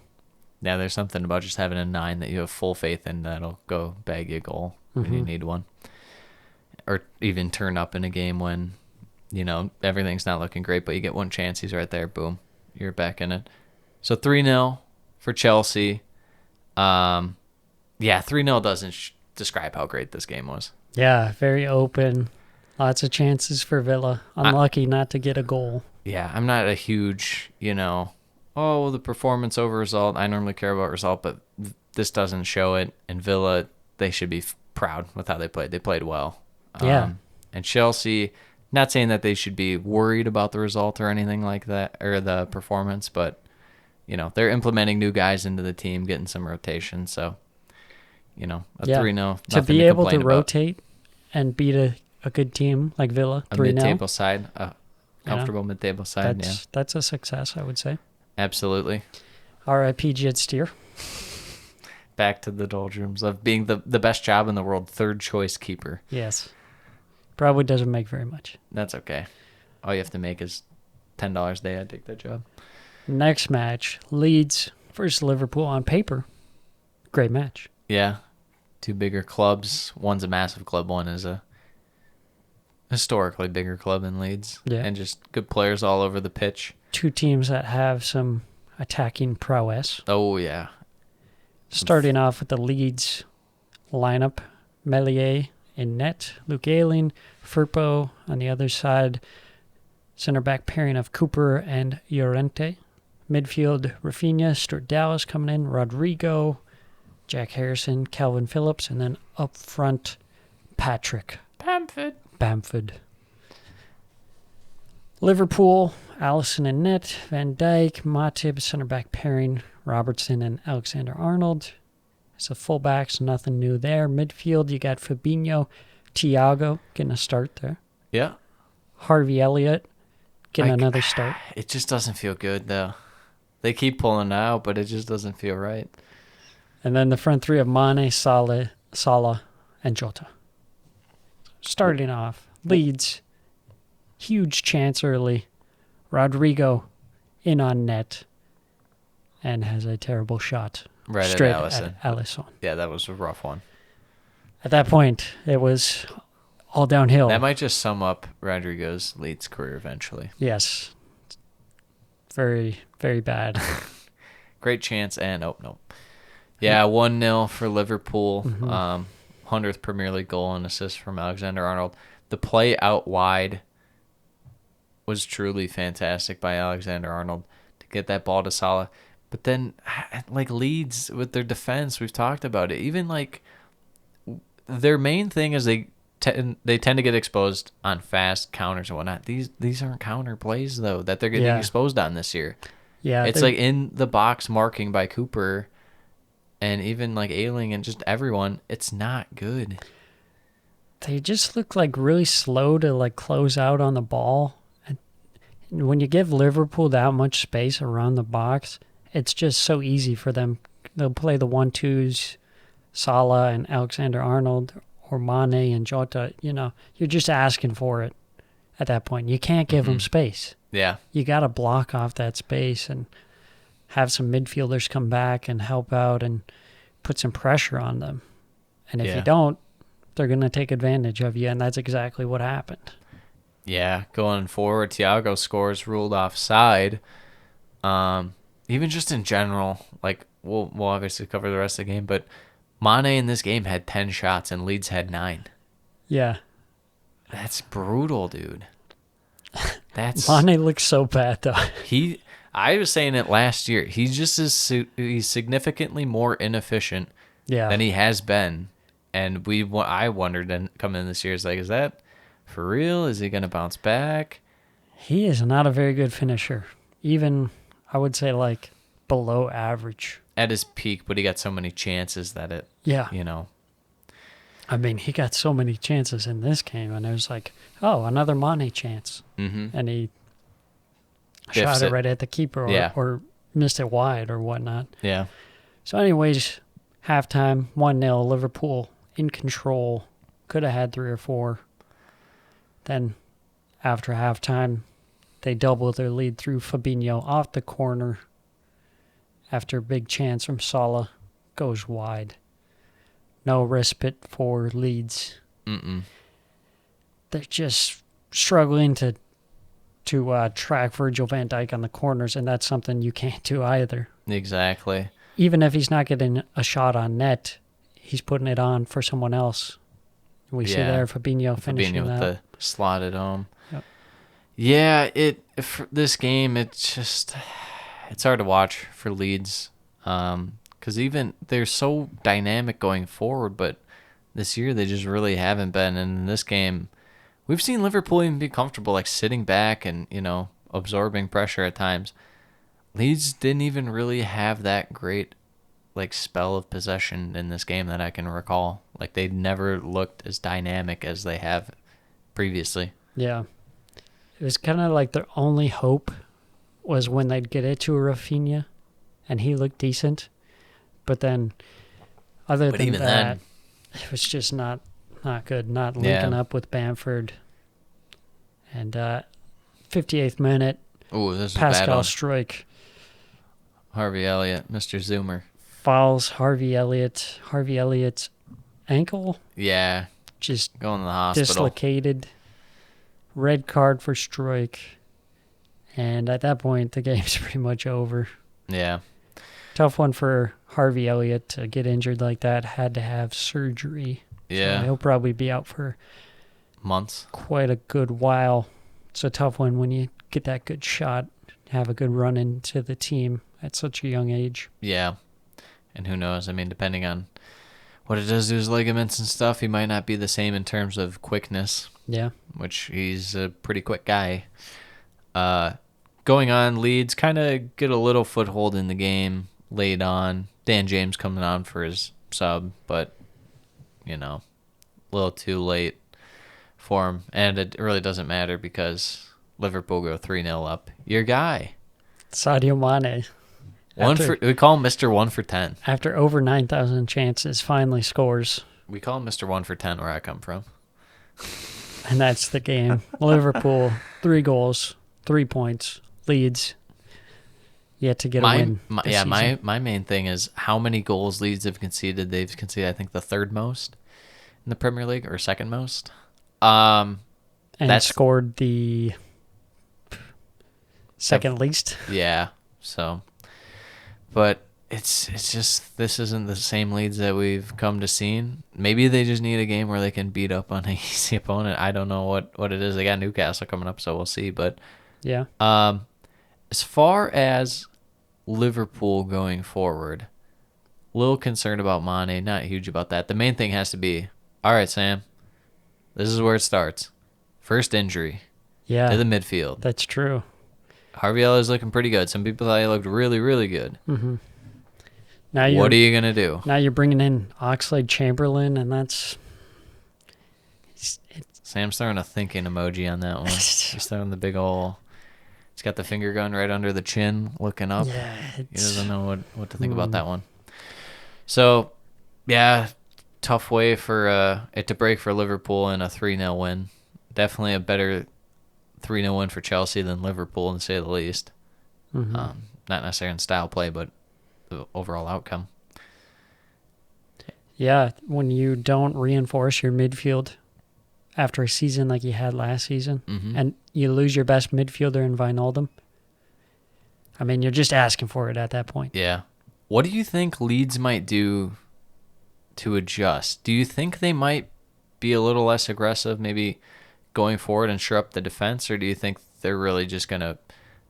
A: Yeah, there's something about just having a 9 that you have full faith in that'll go bag you a goal when you need one. Or even turn up in a game when, everything's not looking great, but you get one chance, he's right there, boom, you're back in it. So 3-0 for Chelsea. 3-0 doesn't describe how great this game was.
G: Yeah, very open. Lots of chances for Villa. Unlucky not to get a goal.
A: Yeah, I'm not a huge, the performance over result. I normally care about result, but this doesn't show it. And Villa, they should be proud with how they played. They played well.
G: Yeah.
A: And Chelsea, not saying that they should be worried about the result or anything like that, or the performance, but, they're implementing new guys into the team, getting some rotation. So, a 3-0.
G: To be able to rotate and beat a good team like Villa, 3-0.
A: A mid-table side, a comfortable mid-table side,
G: That's a success, I would say.
A: Absolutely.
G: R.I.P. Jed Steer.
A: Back to the doldrums of being the best job in the world, third choice keeper.
G: Yes. Probably doesn't make very much.
A: That's okay. All you have to make is $10 a day. I'd take that job.
G: Next match, Leeds versus Liverpool on paper. Great match.
A: Yeah. Two bigger clubs. One's a massive club. One is a historically bigger club in Leeds.
G: Yeah.
A: And just good players all over the pitch.
G: Two teams that have some attacking prowess.
A: Oh, yeah.
G: Starting off with the Leeds lineup, Meslier in net, Luke Ayling, Firpo on the other side, center back pairing of Cooper and Llorente. Midfield, Rafinha, Stuart Dallas coming in, Rodrigo, Jack Harrison, Calvin Phillips, and then up front, Patrick Bamford. Liverpool, Alisson in net, Van Dijk, Matip, center back pairing, Robertson and Alexander-Arnold. It's a fullbacks, nothing new there. Midfield, you got Fabinho, Thiago getting a start there.
A: Yeah.
G: Harvey Elliott getting another start.
A: It just doesn't feel good, though. They keep pulling out, but it just doesn't feel right.
G: And then the front three of Mane, Salah, and Jota. Starting off, Leeds, huge chance early. Rodrigo in on net and has a terrible shot.
A: Right
G: straight
A: at Alisson.
G: At Alisson.
A: Yeah, that was a rough one.
G: At that point, it was all downhill.
A: That might just sum up Rodrigo's Leeds career eventually.
G: Yes. Very, very bad.
A: Great chance and no. Yeah, 1-0 for Liverpool. 100th Premier League goal and assist from Alexander-Arnold. The play out wide was truly fantastic by Alexander-Arnold to get that ball to Salah. But then, Leeds with their defense, we've talked about it. Even, their main thing is they tend to get exposed on fast counters and whatnot. These aren't counter plays, though, that they're getting exposed on this year.
G: Yeah.
A: It's, in the box marking by Cooper and even, Ayling and just everyone. It's not good.
G: They just look really slow to, close out on the ball. And when you give Liverpool that much space around the box, it's just so easy for them. They'll play the 1-2s, Salah and Alexander-Arnold, or Mane and Jota. You're just asking for it at that point. You can't give them space.
A: Yeah.
G: You got to block off that space and have some midfielders come back and help out and put some pressure on them. And if you don't, they're going to take advantage of you, and that's exactly what happened.
A: Yeah, going forward, Thiago scores ruled offside. Even just in general, we'll obviously cover the rest of the game, but Mane in this game had 10 shots and Leeds had 9.
G: Yeah.
A: That's brutal, dude.
G: Mane looks so bad, though.
A: I was saying it last year. He's significantly more inefficient than he has been. And I wondered coming in this year, is that for real? Is he going to bounce back?
G: He is not a very good finisher. Even, I would say, below average.
A: At his peak, but he got so many chances that it,
G: I mean, he got so many chances in this game, and it was another Mane chance.
A: Mm-hmm.
G: And he shot it right at the keeper or missed it wide or whatnot.
A: Yeah.
G: So anyways, halftime, 1-0, Liverpool in control. Could have had 3 or 4. Then after halftime, they doubled their lead through Fabinho off the corner. after a big chance from Salah goes wide. No respite for Leeds. They're just struggling to track Virgil van Dijk on the corners, and that's something you can't do either.
A: Exactly.
G: Even if he's not getting a shot on net, he's putting it on for someone else. We see there Fabinho finishing
A: Fabinho with
G: that.
A: the slot at home.
G: Yep.
A: Yeah, for this game, it's hard to watch for Leeds because even they're so dynamic going forward, but this year they just really haven't been. And in this game, we've seen Liverpool even be comfortable, like sitting back and absorbing pressure at times. Leeds didn't even really have that great like spell of possession in this game that I can recall. Like they never looked as dynamic as they have previously.
G: Yeah. It was kind of like their only hope was when they'd get it to a Rafinha, and he looked decent. But then, other than that, it was just not good. Not linking up with Bamford. And 58th minute,
A: Ooh, this is
G: Pascal
A: bad.
G: Struijk
A: Harvey Elliott, Mr. Zoomer.
G: fouls Harvey Elliott. Harvey Elliott's ankle
A: Yeah,
G: just
A: going to the hospital.
G: dislocated. Red card for Struijk. And at that point, the game's pretty much over.
A: Yeah.
G: Tough one for Harvey Elliott to get injured like that. Had to have surgery.
A: Yeah.
G: So he'll probably be out for
A: Months.
G: quite a good while. It's a tough one when you get that good shot, have a good run into the team at such a young age.
A: Yeah. And who knows? I mean, depending on what it does to his ligaments and stuff, he might not be the same in terms of quickness,
G: Yeah.
A: which he's a pretty quick guy. Going on, Leeds kind of get a little foothold in the game late on. Dan James coming on for his sub, but, a little too late for him. And it really doesn't matter because Liverpool go 3-0 up. Your guy.
G: Sadio Mane.
A: We call him Mr. 1 for 10.
G: After over 9,000 chances, finally scores.
A: We call him Mr. 1 for 10 where I come from.
G: And that's the game. Liverpool, 3 goals, 3 points. Leeds, yet to get a win.
A: My main thing is how many goals Leeds have conceded. They've conceded, I think, the third most in the Premier League or second most.
G: And scored the second least.
A: Yeah. So, but it's just this isn't the same Leeds that we've come to seen. Maybe they just need a game where they can beat up on an easy opponent. I don't know what it is. They got Newcastle coming up, so we'll see. But
G: yeah.
A: As far as Liverpool going forward, a little concerned about Mane, not huge about that. The main thing has to be, all right, Sam, this is where it starts. First injury to the midfield.
G: That's true.
A: Harvey Elliott's looking pretty good. Some people thought he looked really, really good.
G: Mm-hmm.
A: What are you going to do?
G: Now you're bringing in Oxlade-Chamberlain, and that's...
A: Sam's throwing a thinking emoji on that one. He's throwing the big ol'... He's got the finger gun right under the chin, looking up.
G: Yeah,
A: he doesn't know what to think about that one. So, yeah, tough way for it to break for Liverpool in a 3-0 win. Definitely a better 3-0 win for Chelsea than Liverpool, to say the least.
G: Mm-hmm.
A: Not necessarily in style play, but the overall outcome.
G: Yeah, when you don't reinforce your midfield after a season like you had last season, and you lose your best midfielder in Wijnaldum, I mean, you're just asking for it at that point.
A: Yeah. What do you think Leeds might do to adjust? Do you think they might be a little less aggressive, maybe going forward and shore up the defense, or do you think they're really just going to,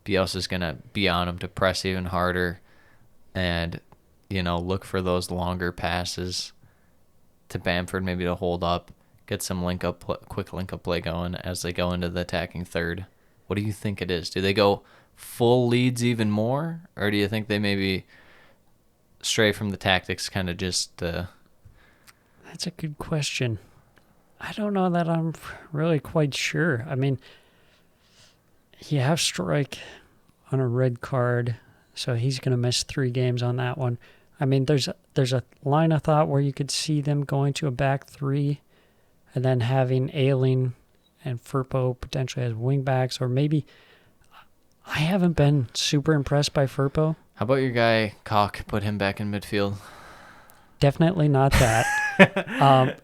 A: Bielsa's going to be on them to press even harder and, look for those longer passes to Bamford, maybe to hold up, get some quick link-up play going as they go into the attacking third? What do you think it is? Do they go full Leeds even more, or do you think they maybe stray from the tactics, kind of just...
G: That's a good question. I don't know that I'm really quite sure. I mean, you have Struijk on a red card, so he's going to miss 3 games on that one. I mean, there's a line of thought where you could see them going to a back 3 and then having Ayling and Firpo potentially as wingbacks, or maybe... I haven't been super impressed by Firpo.
A: How about your guy Koch? Put him back in midfield.
G: Definitely not that.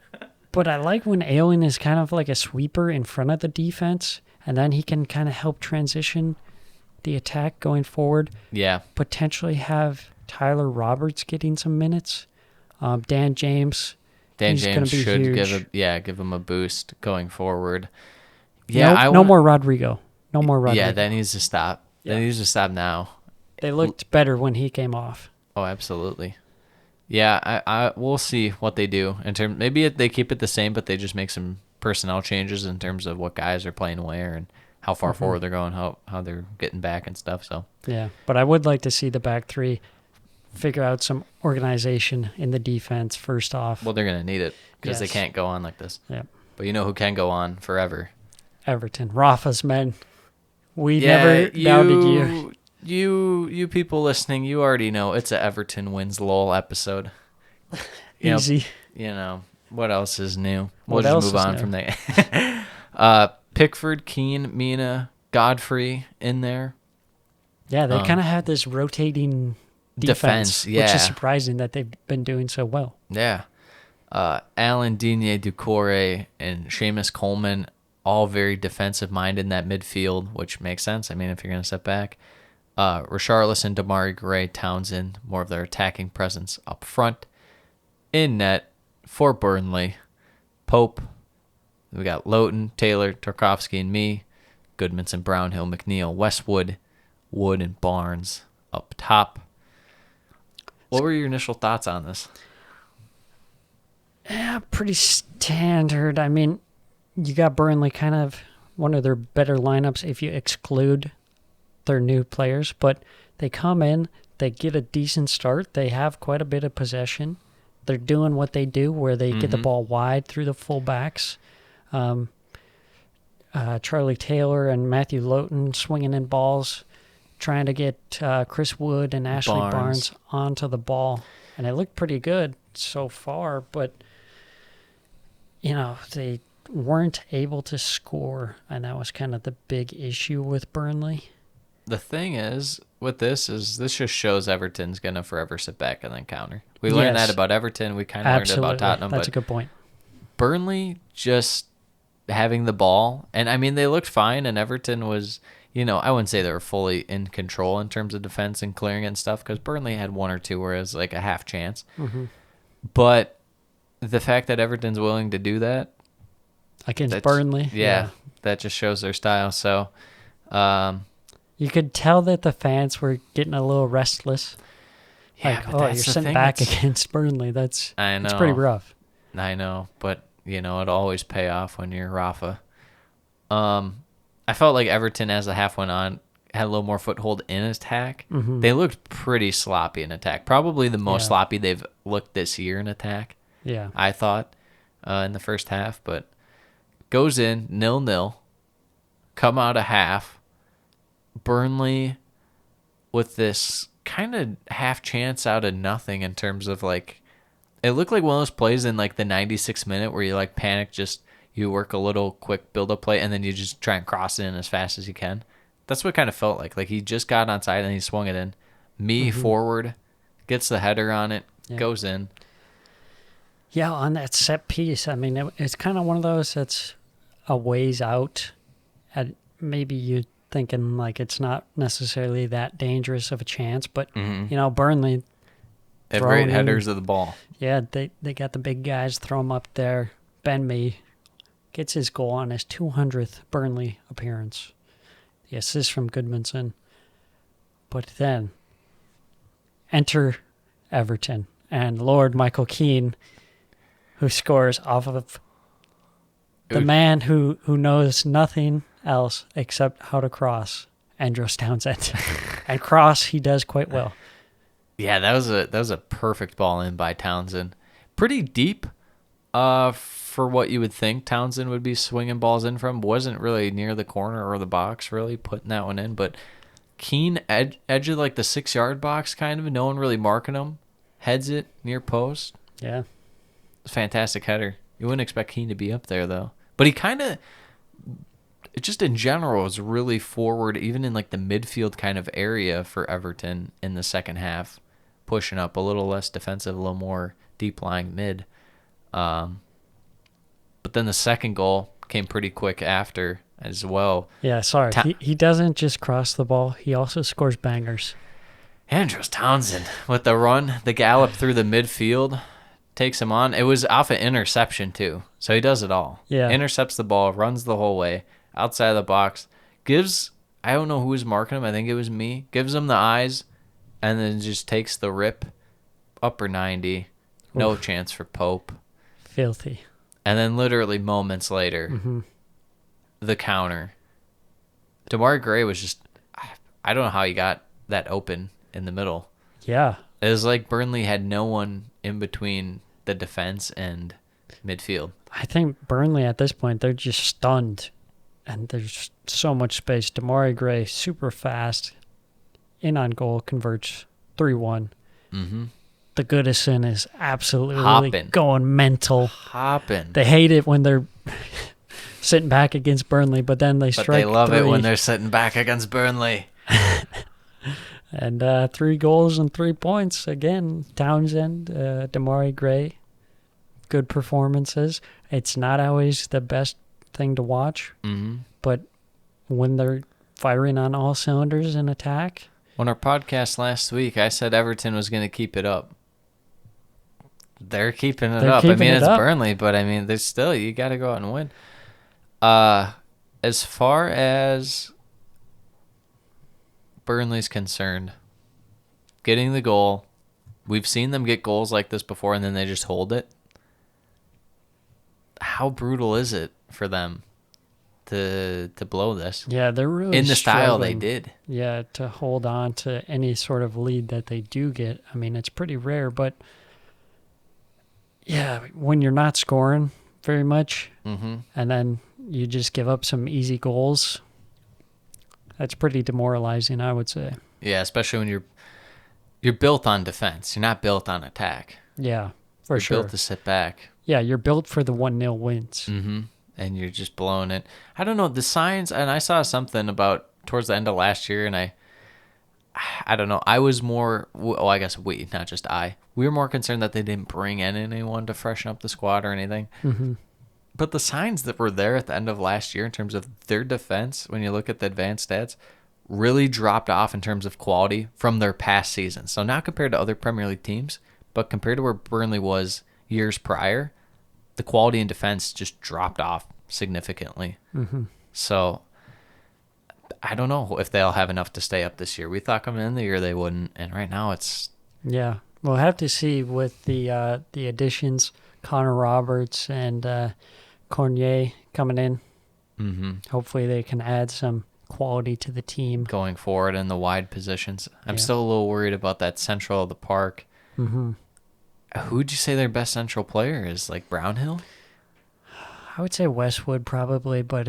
G: But I like when Ayling is kind of like a sweeper in front of the defense, and then he can kind of help transition the attack going forward.
A: Yeah.
G: Potentially have Tyler Roberts getting some minutes. Dan James.
A: Dan
G: he's
A: James
G: gonna be
A: should
G: huge.
A: give him a boost going forward. Yeah,
G: no more Rodrigo. No more Rodrigo.
A: Yeah, that needs to stop.
G: Yeah.
A: That needs to stop now.
G: They looked better when he came off.
A: Oh, absolutely. Yeah, I we'll see what they do in terms. Maybe they keep it the same, but they just make some personnel changes in terms of what guys are playing where and how far forward they're going, how they're getting back and stuff. So
G: Yeah, but I would like to see the back three figure out some organization in the defense first off.
A: well, they're gonna need it because they
G: Yes.
A: can't go on like this.
G: Yeah,
A: But you know who can go on forever?
G: Everton, Rafa's men. We never doubted you.
A: You people listening, you already know it's a Everton wins lol episode. You know,
G: Easy.
A: You know, what else is new?
G: What
A: We'll
G: else
A: just move
G: is
A: on
G: new?
A: from that. Pickford, Keane, Mina, Godfrey in there.
G: Yeah, they kind of had this rotating defense, which
A: yeah.
G: is surprising that they've been doing so well.
A: Yeah. Alan Digne, Ducouré, and Seamus Coleman, all very defensive minded in that midfield, which makes sense. I mean, if you're going to step back. Richarlison, Damari Gray, Townsend, more of their attacking presence up front. In net for Burnley, Pope. We got Lowton, Taylor, Tarkovsky, and me. Goodmanson, Brownhill, McNeil, Westwood, Wood, and Barnes up top. What were your initial thoughts on this?
G: Yeah, pretty standard. I mean, you got Burnley kind of one of their better lineups if you exclude their new players, but they come in, they get a decent start, they have quite a bit of possession. They're doing what they do where they get the ball wide through the full backs. Charlie Taylor and Matthew Lowton swinging in balls, trying to get Chris Wood and Ashley Barnes onto the ball. And it looked pretty good so far, but, you know, they weren't able to score, and that was kind of the big issue with Burnley.
A: The thing is, with this just shows Everton's going to forever sit back and then counter. We learned that about Everton. We kind of learned it about Tottenham.
G: That's
A: but
G: a good point.
A: Burnley just having the ball, and I mean, they looked fine, and Everton was, you know, I wouldn't say they were fully in control in terms of defense and clearing and stuff, because Burnley had one or two where it was like a half chance. But the fact that Everton's willing to do that
G: Against Burnley.
A: yeah, that just shows their style. So,
G: you could tell that the fans were getting a little restless.
A: yeah,
G: Like,
A: but
G: you're
A: that's the
G: sitting
A: thing.
G: back
A: It's-
G: against Burnley. It's
A: I know.
G: pretty rough.
A: I know, but you know, it'll always pay off when you're Rafa. I felt like Everton, as the half went on, had a little more foothold in attack. They looked pretty sloppy in attack. Probably the most sloppy they've looked this year in attack.
G: Yeah.
A: I thought in the first half, but goes in 0-0. Come out of half. Burnley with this kind of half chance out of nothing in terms of like, it looked like one of those plays in like the 96th minute where you like panic, just you work a little quick build up play and then you just try and cross it in as fast as you can. That's what it kind of felt like. Like he just got onside and he swung it in. Forward, gets the header on it, goes in.
G: Yeah, on that set piece, I mean, it's kind of one of those that's a ways out. And maybe you're thinking like it's not necessarily that dangerous of a chance, but, you know, Burnley,
A: They have
G: throwing
A: great
G: in-
A: headers of the ball.
G: yeah, they got the big guys, throw them up there. Ben Mee gets his goal on his 200th Burnley appearance. The assist from Goodmanson. But then, enter Everton and Lord Michael Keane, who scores off of the man who knows nothing else except how to cross, Andros Townsend. And cross, he does quite well.
A: Yeah, that was a perfect ball in by Townsend. Pretty deep for what you would think Townsend would be swinging balls in from. Wasn't really near the corner or the box, really, putting that one in. But Keane, edge of like the 6-yard box, kind of. No one really marking him. Heads it near post.
G: Yeah.
A: Fantastic header. You wouldn't expect Keane to be up there, though. But he kind of... it just in general was really forward, even in like the midfield kind of area for Everton in the second half, pushing up a little less defensive, a little more deep lying mid. But then the second goal came pretty quick after as well.
G: Yeah, sorry. He doesn't just cross the ball. He also scores bangers.
A: Andros Townsend with the run, the gallop through the midfield, takes him on. It was off an interception too, so he does it all.
G: Yeah.
A: Intercepts the ball, runs the whole way, outside of the box, gives, I don't know who was marking him, I think it was me, gives him the eyes, and then just takes the rip, upper 90, no chance for Pope.
G: Filthy.
A: And then literally moments later, the counter. Damari Gray was just, I don't know how he got that open in the middle.
G: Yeah.
A: It was like Burnley had no one in between the defense and midfield.
G: I think Burnley at this point, they're just stunned. And there's so much space. Damari Gray, super fast. In on goal, converts 3-1.
A: Mm-hmm.
G: The Goodison is absolutely
A: Hopping.
G: going mental.
A: Hopping.
G: They hate it when they're sitting back against Burnley, but then they strike
A: But they love
G: three.
A: it when they're sitting back against Burnley.
G: And 3 goals and 3 points. Again, Townsend, Damari Gray, good performances. It's not always the best thing to watch, but when they're firing on all cylinders in attack.
A: On our podcast last week, I said Everton was going to keep it up. They're keeping it up. I mean, it's Burnley, but I mean, there's still, you got to go out and win. As far as Burnley's concerned, getting the goal, we've seen them get goals like this before and then they just hold it. How brutal is it for them to blow this?
G: Yeah, they're really
A: in the style they
G: struggling,
A: did.
G: Yeah, to hold on to any sort of lead that they do get. I mean, it's pretty rare, but yeah, when you're not scoring very much and then you just give up some easy goals, that's pretty demoralizing, I would say.
A: Yeah, especially when you're built on defense. You're not built on attack.
G: Yeah, for
A: You're
G: sure.
A: built to sit back.
G: Yeah, you're built for the 1-0 wins.
A: And you're just blowing it. I don't know, the signs, and I saw something about towards the end of last year, and I don't know, I was more, well, I guess we, not just I, we were more concerned that they didn't bring in anyone to freshen up the squad or anything. But the signs that were there at the end of last year in terms of their defense, when you look at the advanced stats, really dropped off in terms of quality from their past seasons. So not compared to other Premier League teams, but compared to where Burnley was years prior, the quality in defense just dropped off significantly. So I don't know if they'll have enough to stay up this year. We thought coming in the year they wouldn't, and right now it's...
G: Yeah, we'll have to see with the additions, Connor Roberts and Cornier coming in. Hopefully they can add some quality to the team.
A: Going forward in the wide positions. I'm
G: Yeah.
A: still a little worried about that central of the park. Who'd you say their best central player is? Like Brownhill?
G: I would say Westwood probably, but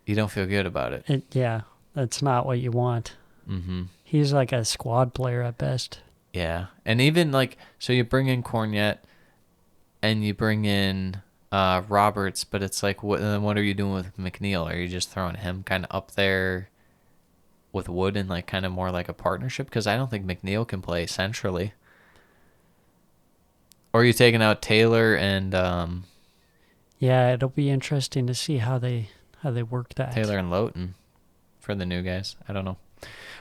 A: You don't feel good about it.
G: yeah, that's not what you want. He's like a squad player at best.
A: Yeah. And even like, so you bring in Cornet and you bring in Roberts, but it's like, what are you doing with McNeil? Are you just throwing him kind of up there with Wood and like kind of more like a partnership? Because I don't think McNeil can play centrally. Or are you taking out Taylor and
G: Yeah, it'll be interesting to see how they work that.
A: Taylor and Lowton for the new guys? I don't know.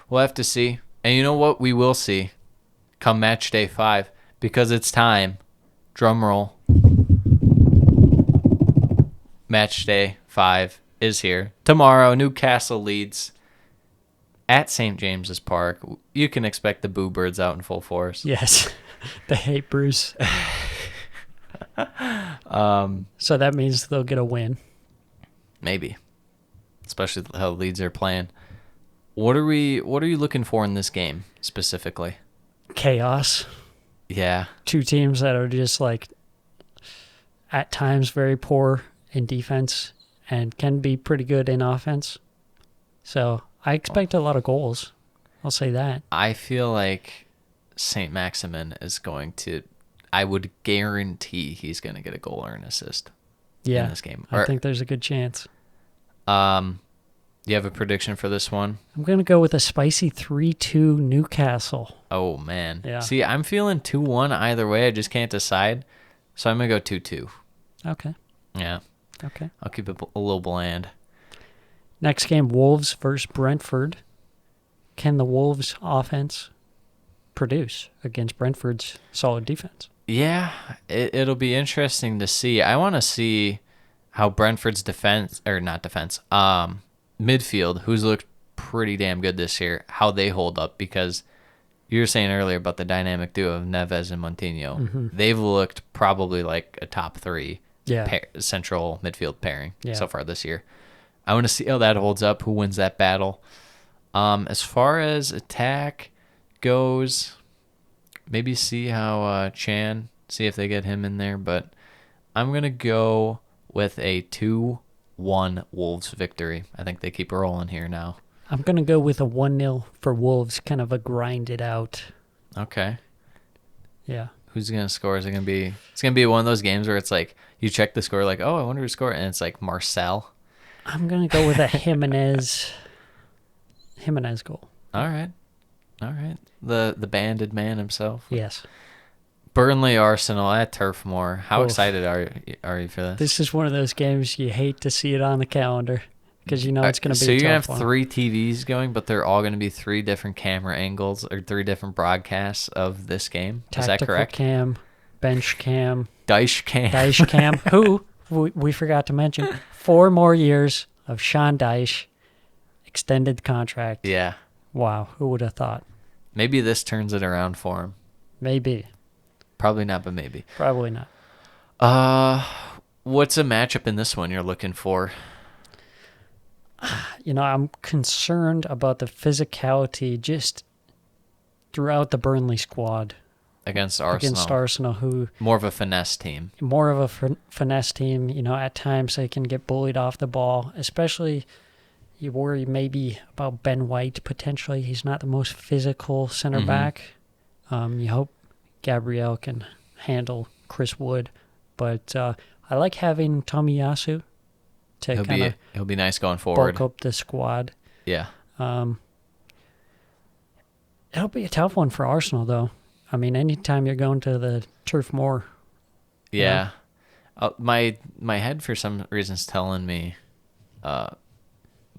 A: We'll have to see. And you know what we will see come match day 5, because it's time. Drum roll. Match day 5 is here. Tomorrow, Newcastle Leeds at St. James's Park. You can expect the Boo Birds out in full force.
G: Yes, they hate Bruce. So that means they'll get a win.
A: Maybe. Especially how Leeds are playing. What are you looking for in this game specifically?
G: Chaos.
A: Yeah.
G: Two teams that are just like at times very poor in defense and can be pretty good in offense. So I expect a lot of goals. I'll say that.
A: I feel like St. Maximin is going to, I would guarantee he's going to get a goal or an assist.
G: Yeah,
A: in this game.
G: I think there's a good chance.
A: Do you have a prediction for this one?
G: I'm going to go with a spicy 3-2 Newcastle.
A: Oh, man.
G: Yeah.
A: See, I'm feeling 2-1 either way. I just can't decide. So I'm going to go 2-2.
G: Okay.
A: Yeah.
G: Okay.
A: I'll keep it a little bland.
G: Next game, Wolves versus Brentford. Can the Wolves offense produce against Brentford's solid defense?
A: Yeah, it'll be interesting to see. I want to see how Brentford's midfield, who's looked pretty damn good this year, how they hold up, because you were saying earlier about the dynamic duo of Neves and Moutinho.
G: Mm-hmm.
A: They've looked probably like a top 3 central midfield pairing so far this year. I want to see how that holds up, who wins that battle. As far as attack goes, maybe see how see if they get him in there, but I'm going to go with a 2-1 Wolves victory. I think they keep rolling here now.
G: I'm going to go with a 1-0 for Wolves, kind of a grind it out.
A: Okay.
G: Yeah.
A: Who's going to score? Is it going to be... It's going to be one of those games where it's like, you check the score, like, oh, I wonder who scored, and it's like Marcel.
G: I'm going to go with a Jimenez goal.
A: All right. The banded man himself.
G: Yes.
A: Burnley Arsenal at Turf Moor. How
G: Oof.
A: excited are you for this?
G: This is one of those games you hate to see it on the calendar because you know it's going to be
A: so
G: a
A: you're going
G: tough
A: to have
G: one.
A: 3 TVs going, but they're all going to be 3 different camera angles or 3 different broadcasts of this game. Is that
G: Tactical
A: correct?
G: cam, bench cam,
A: Dice cam.
G: Dyche cam, who we forgot to mention, 4 more years of Sean Dyche, extended contract.
A: Yeah.
G: Wow, who would have thought?
A: Maybe this turns it around for him.
G: Maybe.
A: Probably not, but maybe.
G: Probably not.
A: What's a matchup in this one you're looking for?
G: You know, I'm concerned about the physicality just throughout the Burnley squad.
A: Against Arsenal.
G: Who
A: more of a finesse team.
G: More of a finesse team. You know, at times they can get bullied off the ball, especially you worry maybe about Ben White potentially. He's not the most physical center back. You hope Gabriel can handle Chris Wood, but I like having Tomiyasu to kind of
A: he'll be nice going forward.
G: bulk up the squad.
A: Yeah.
G: It'll be a tough one for Arsenal, though. I mean, anytime you're going to the Turf Moor.
A: Yeah. My head for some reason is telling me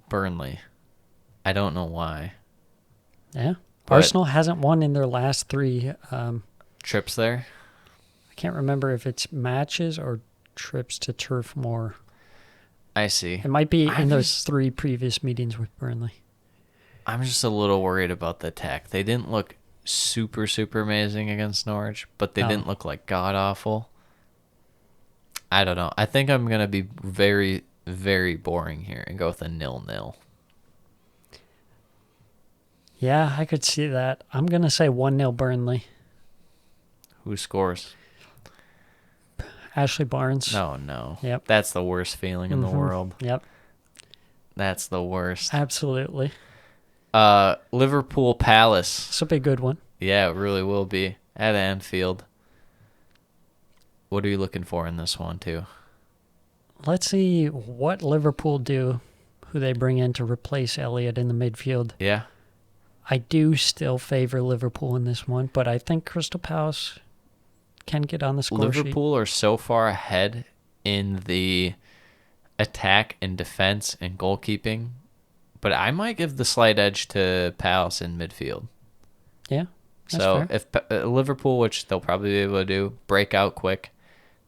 A: Burnley. I don't know why.
G: Yeah.
A: But
G: Arsenal hasn't won in their last 3
A: trips there.
G: I can't remember if it's matches or trips to Turf Moor.
A: I see.
G: It might be in those 3 previous meetings with Burnley.
A: I'm just a little worried about the attack. They didn't look super, super amazing against Norwich, but they didn't look like god-awful. I don't know. I think I'm going to be very, very boring here and go with a 0-0.
G: Yeah, I could see that. I'm going to say 1-0 Burnley.
A: Who scores?
G: Ashley Barnes.
A: No.
G: Yep.
A: That's the worst feeling in the world.
G: Yep.
A: That's the worst.
G: Absolutely.
A: Liverpool Palace.
G: This will be a good one.
A: Yeah, it really will be. At Anfield. What are you looking for in this one, too?
G: Let's see what Liverpool do, who they bring in to replace Elliott in the midfield.
A: Yeah.
G: I do still favor Liverpool in this one, but I think Crystal Palace can get on the score sheet.
A: Liverpool are so far ahead in the attack and defense and goalkeeping, but I might give the slight edge to Palace in midfield.
G: Yeah.
A: So
G: fair.
A: if Liverpool, which they'll probably be able to do, break out quick,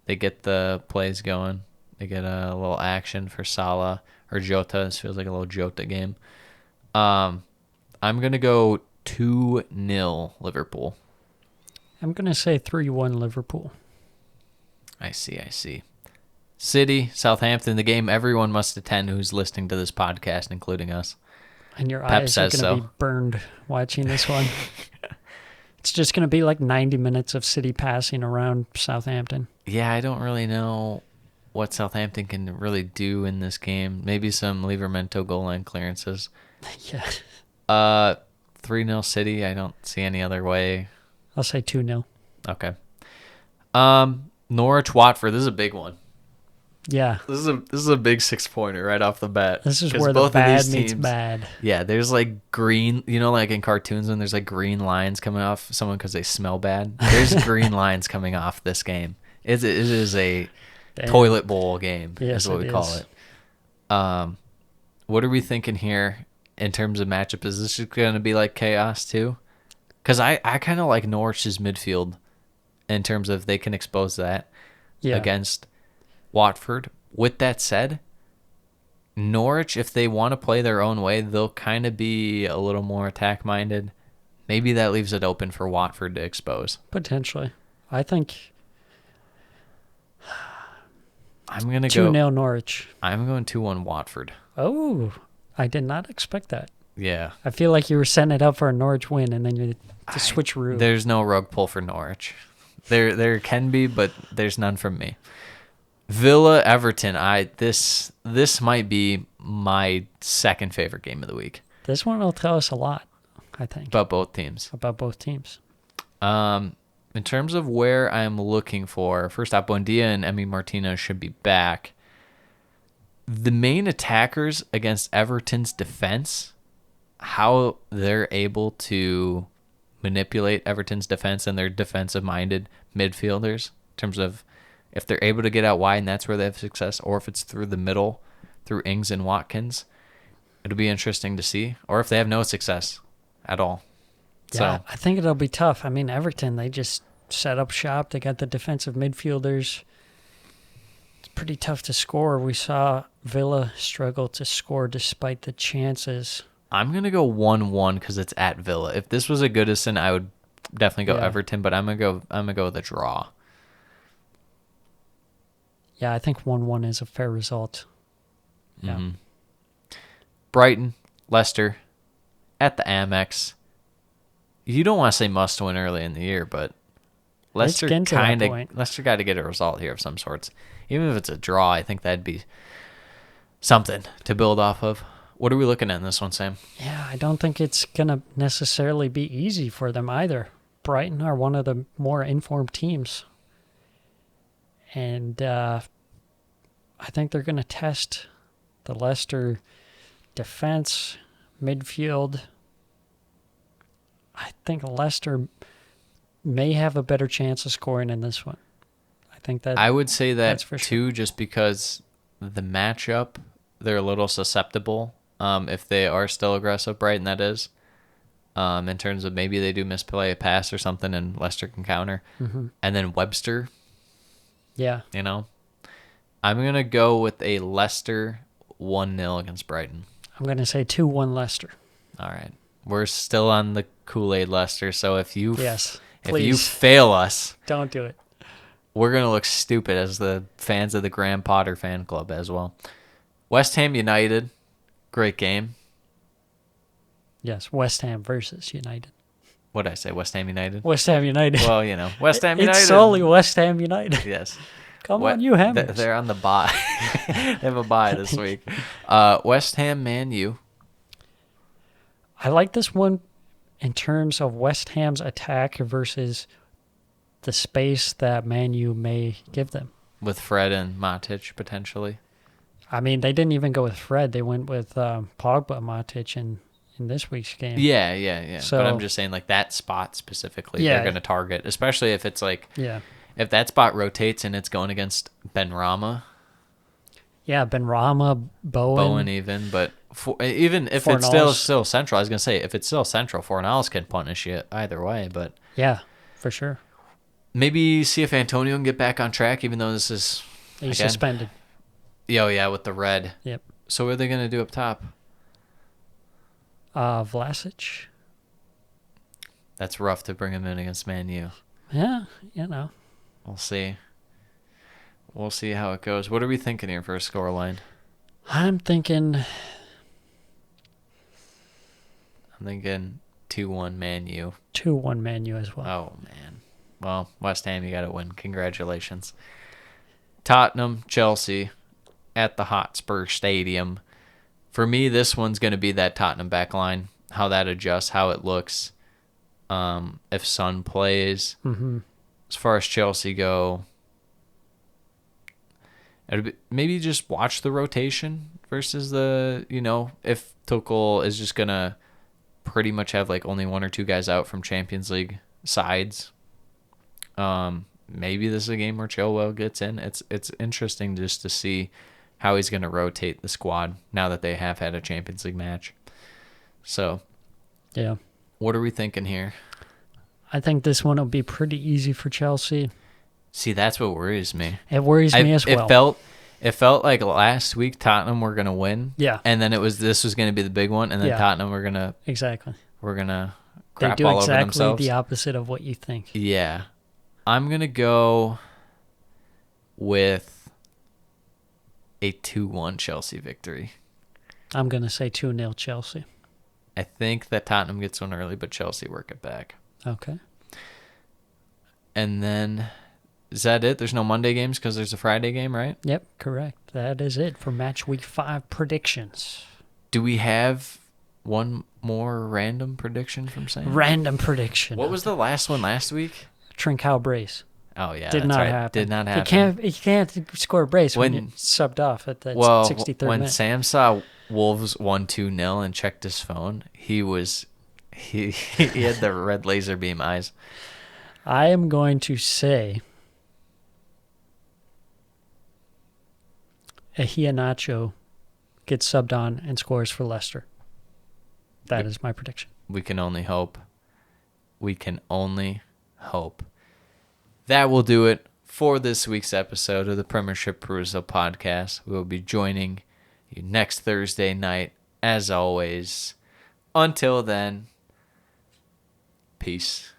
A: they get the plays going, they get a little action for Salah or Jota. This feels like a little Jota game. I'm going to go 2-0 Liverpool.
G: I'm going to say 3-1 Liverpool.
A: I see. City, Southampton, the game everyone must attend who's listening to this podcast, including us.
G: And your
A: Pep
G: eyes are
A: says
G: going to
A: so.
G: be burned watching this one. It's just going to be like 90 minutes of City passing around Southampton.
A: Yeah, I don't really know what Southampton can really do in this game. Maybe some Livramento goal line clearances.
G: Yeah.
A: 3-0 City. I don't see any other way.
G: I'll say 2-0.
A: Okay. Norwich Watford. This is a big one.
G: Yeah.
A: This is a big 6-pointer right off the bat.
G: This is
A: 'Cause
G: where the
A: both of
G: bad
A: these
G: meets
A: teams-
G: bad.
A: Yeah, there's like green, like in cartoons when there's like green lines coming off someone because they smell bad. There's green lines coming off this game. It is a
G: Damn.
A: toilet bowl game,
G: Yes,
A: is what we
G: it
A: call
G: is.
A: it. What are we thinking here in terms of matchup? Is this just going to be like chaos too? Because I kind of like Norwich's midfield in terms of they can expose that against Watford. With that said, Norwich, if they want to play their own way, they'll kind of be a little more attack-minded. Maybe that leaves it open for Watford to expose.
G: Potentially. I think
A: I'm going to go
G: 2-0 Norwich.
A: I'm going 2-1 Watford.
G: Oh, I did not expect that.
A: Yeah.
G: I feel like you were setting it up for a Norwich win, and then you switch route.
A: There's no rug pull for Norwich. There can be, but there's none from me. Villa Everton. This might be my second favorite game of the week.
G: This one will tell us a lot, I think,
A: About both teams.
G: about both teams.
A: In terms of where I'm looking for, first off, Buendia and Emi Martinez should be back. The main attackers against Everton's defense, how they're able to manipulate Everton's defense and their defensive-minded midfielders in terms of if they're able to get out wide and that's where they have success, or if it's through the middle, through Ings and Watkins, it'll be interesting to see. Or if they have no success at all.
G: Yeah,
A: So
G: I think it'll be tough. I mean, Everton, they just set up shop. They got the defensive midfielders. It's pretty tough to score. We saw Villa struggle to score despite the chances.
A: I'm going to go 1-1 because it's at Villa. If this was a Goodison, I would definitely go
G: Yeah.
A: Everton, but I'm going to go with a draw.
G: Yeah, I think 1-1 is a fair result. Yeah.
A: Mhm. Brighton, Leicester, at the Amex. You don't want to say must win early in the year, but Leicester
G: getting to that point.
A: Leicester got to get a result here of some sorts. Even if it's a draw, I think that'd be something to build off of. What are we looking at in this one, Sam?
G: Yeah, I don't think it's going to necessarily be easy for them either. Brighton are one of the more informed teams. And I think they're going to test the Leicester defense, midfield. I think Leicester may have a better chance of scoring in this one. I think that
A: I would say that
G: that's for
A: too, just because the matchup, they're a little susceptible if they are still aggressive, Brighton, that is. In terms of maybe they do misplay a pass or something and Leicester can counter.
G: Mm-hmm.
A: And then Webster,
G: Yeah.
A: I'm going to go with a Leicester 1-0 against Brighton.
G: I'm going to say 2-1 Leicester.
A: All right. We're still on the Kool-Aid Leicester, so if you
G: Yes.
A: if you
G: Please
A: fail us,
G: don't do it.
A: we're going to look stupid as the fans of the Graham Potter fan club as well. West Ham United, great game.
G: Yes, West Ham versus United.
A: What did I say? West Ham United?
G: West Ham United.
A: Well, West Ham United.
G: It's solely West Ham United.
A: Yes.
G: Come on, you Hammers.
A: They're on the bye. They have a bye this week. West Ham Man U.
G: I like this one in terms of West Ham's attack versus the space that Man U may give them.
A: With Fred and Matic, potentially.
G: I mean, they didn't even go with Fred. They went with Pogba, Matic in this week's game.
A: Yeah.
G: So-
A: But I'm just saying, like, that spot specifically,
G: Yeah.
A: they're going to target. Especially if it's like,
G: Yeah.
A: if that spot rotates and it's going against Benrahma,
G: Yeah, Benrahma,
A: Bowen even. But even if it's
G: Fornals.
A: still central, I was going to say, if it's still central, Fornals can punish you either way. But
G: Yeah, for sure.
A: maybe see if Antonio can get back on track, even though this is,
G: He's
A: again,
G: suspended.
A: yeah, with the red.
G: Yep.
A: So what are they going to do up top?
G: Vlasic.
A: That's rough to bring him in against Man U.
G: Yeah,
A: We'll see. We'll see how it goes. What are we thinking here for a scoreline?
G: I'm thinking
A: 2-1 Man U.
G: 2-1 Man U as well.
A: Oh, man. Well, West Ham, you got to win. Congratulations. Tottenham, Chelsea at the Hotspur Stadium. For me, this one's going to be that Tottenham back line, how that adjusts, how it looks, if Son plays.
G: Mm-hmm.
A: As far as Chelsea go, Maybe just watch the rotation versus the, if Tuchel is just going to pretty much have like only one or two guys out from Champions League sides. Maybe this is a game where Chilwell gets in. It's interesting just to see how he's going to rotate the squad now that they have had a Champions League match. So,
G: yeah.
A: What are we thinking here?
G: I think this one will be pretty easy for Chelsea.
A: See, that's what worries me.
G: It worries me as well.
A: It felt like last week Tottenham were going to win.
G: Yeah.
A: And then this was going to be the big one, and then Tottenham were going to crap
G: do
A: all over
G: exactly
A: themselves.
G: the opposite of what you think.
A: Yeah. I'm going to go with a 2-1 Chelsea victory.
G: I'm going to say 2-0 Chelsea.
A: I think that Tottenham gets one early, but Chelsea work it back.
G: Okay.
A: And then, is that it? There's no Monday games because there's a Friday game, right?
G: Yep, correct. That is it for Match Week 5 predictions.
A: Do we have one more random prediction from Sam?
G: Random prediction.
A: What was the last one last week?
G: Trincao brace.
A: Oh, yeah.
G: Did
A: that's
G: not
A: right.
G: happen.
A: Did not happen.
G: You can't score a brace when you're subbed off at the 63rd
A: when
G: minute.
A: Sam saw Wolves 1-2-0 and checked his phone, he had the red laser beam eyes.
G: I am going to say Iheanacho gets subbed on and scores for Leicester. That is my prediction.
A: We can only hope. We can only hope. That will do it for this week's episode of the Premiership Perusal podcast. We will be joining you next Thursday night, as always. Until then, peace.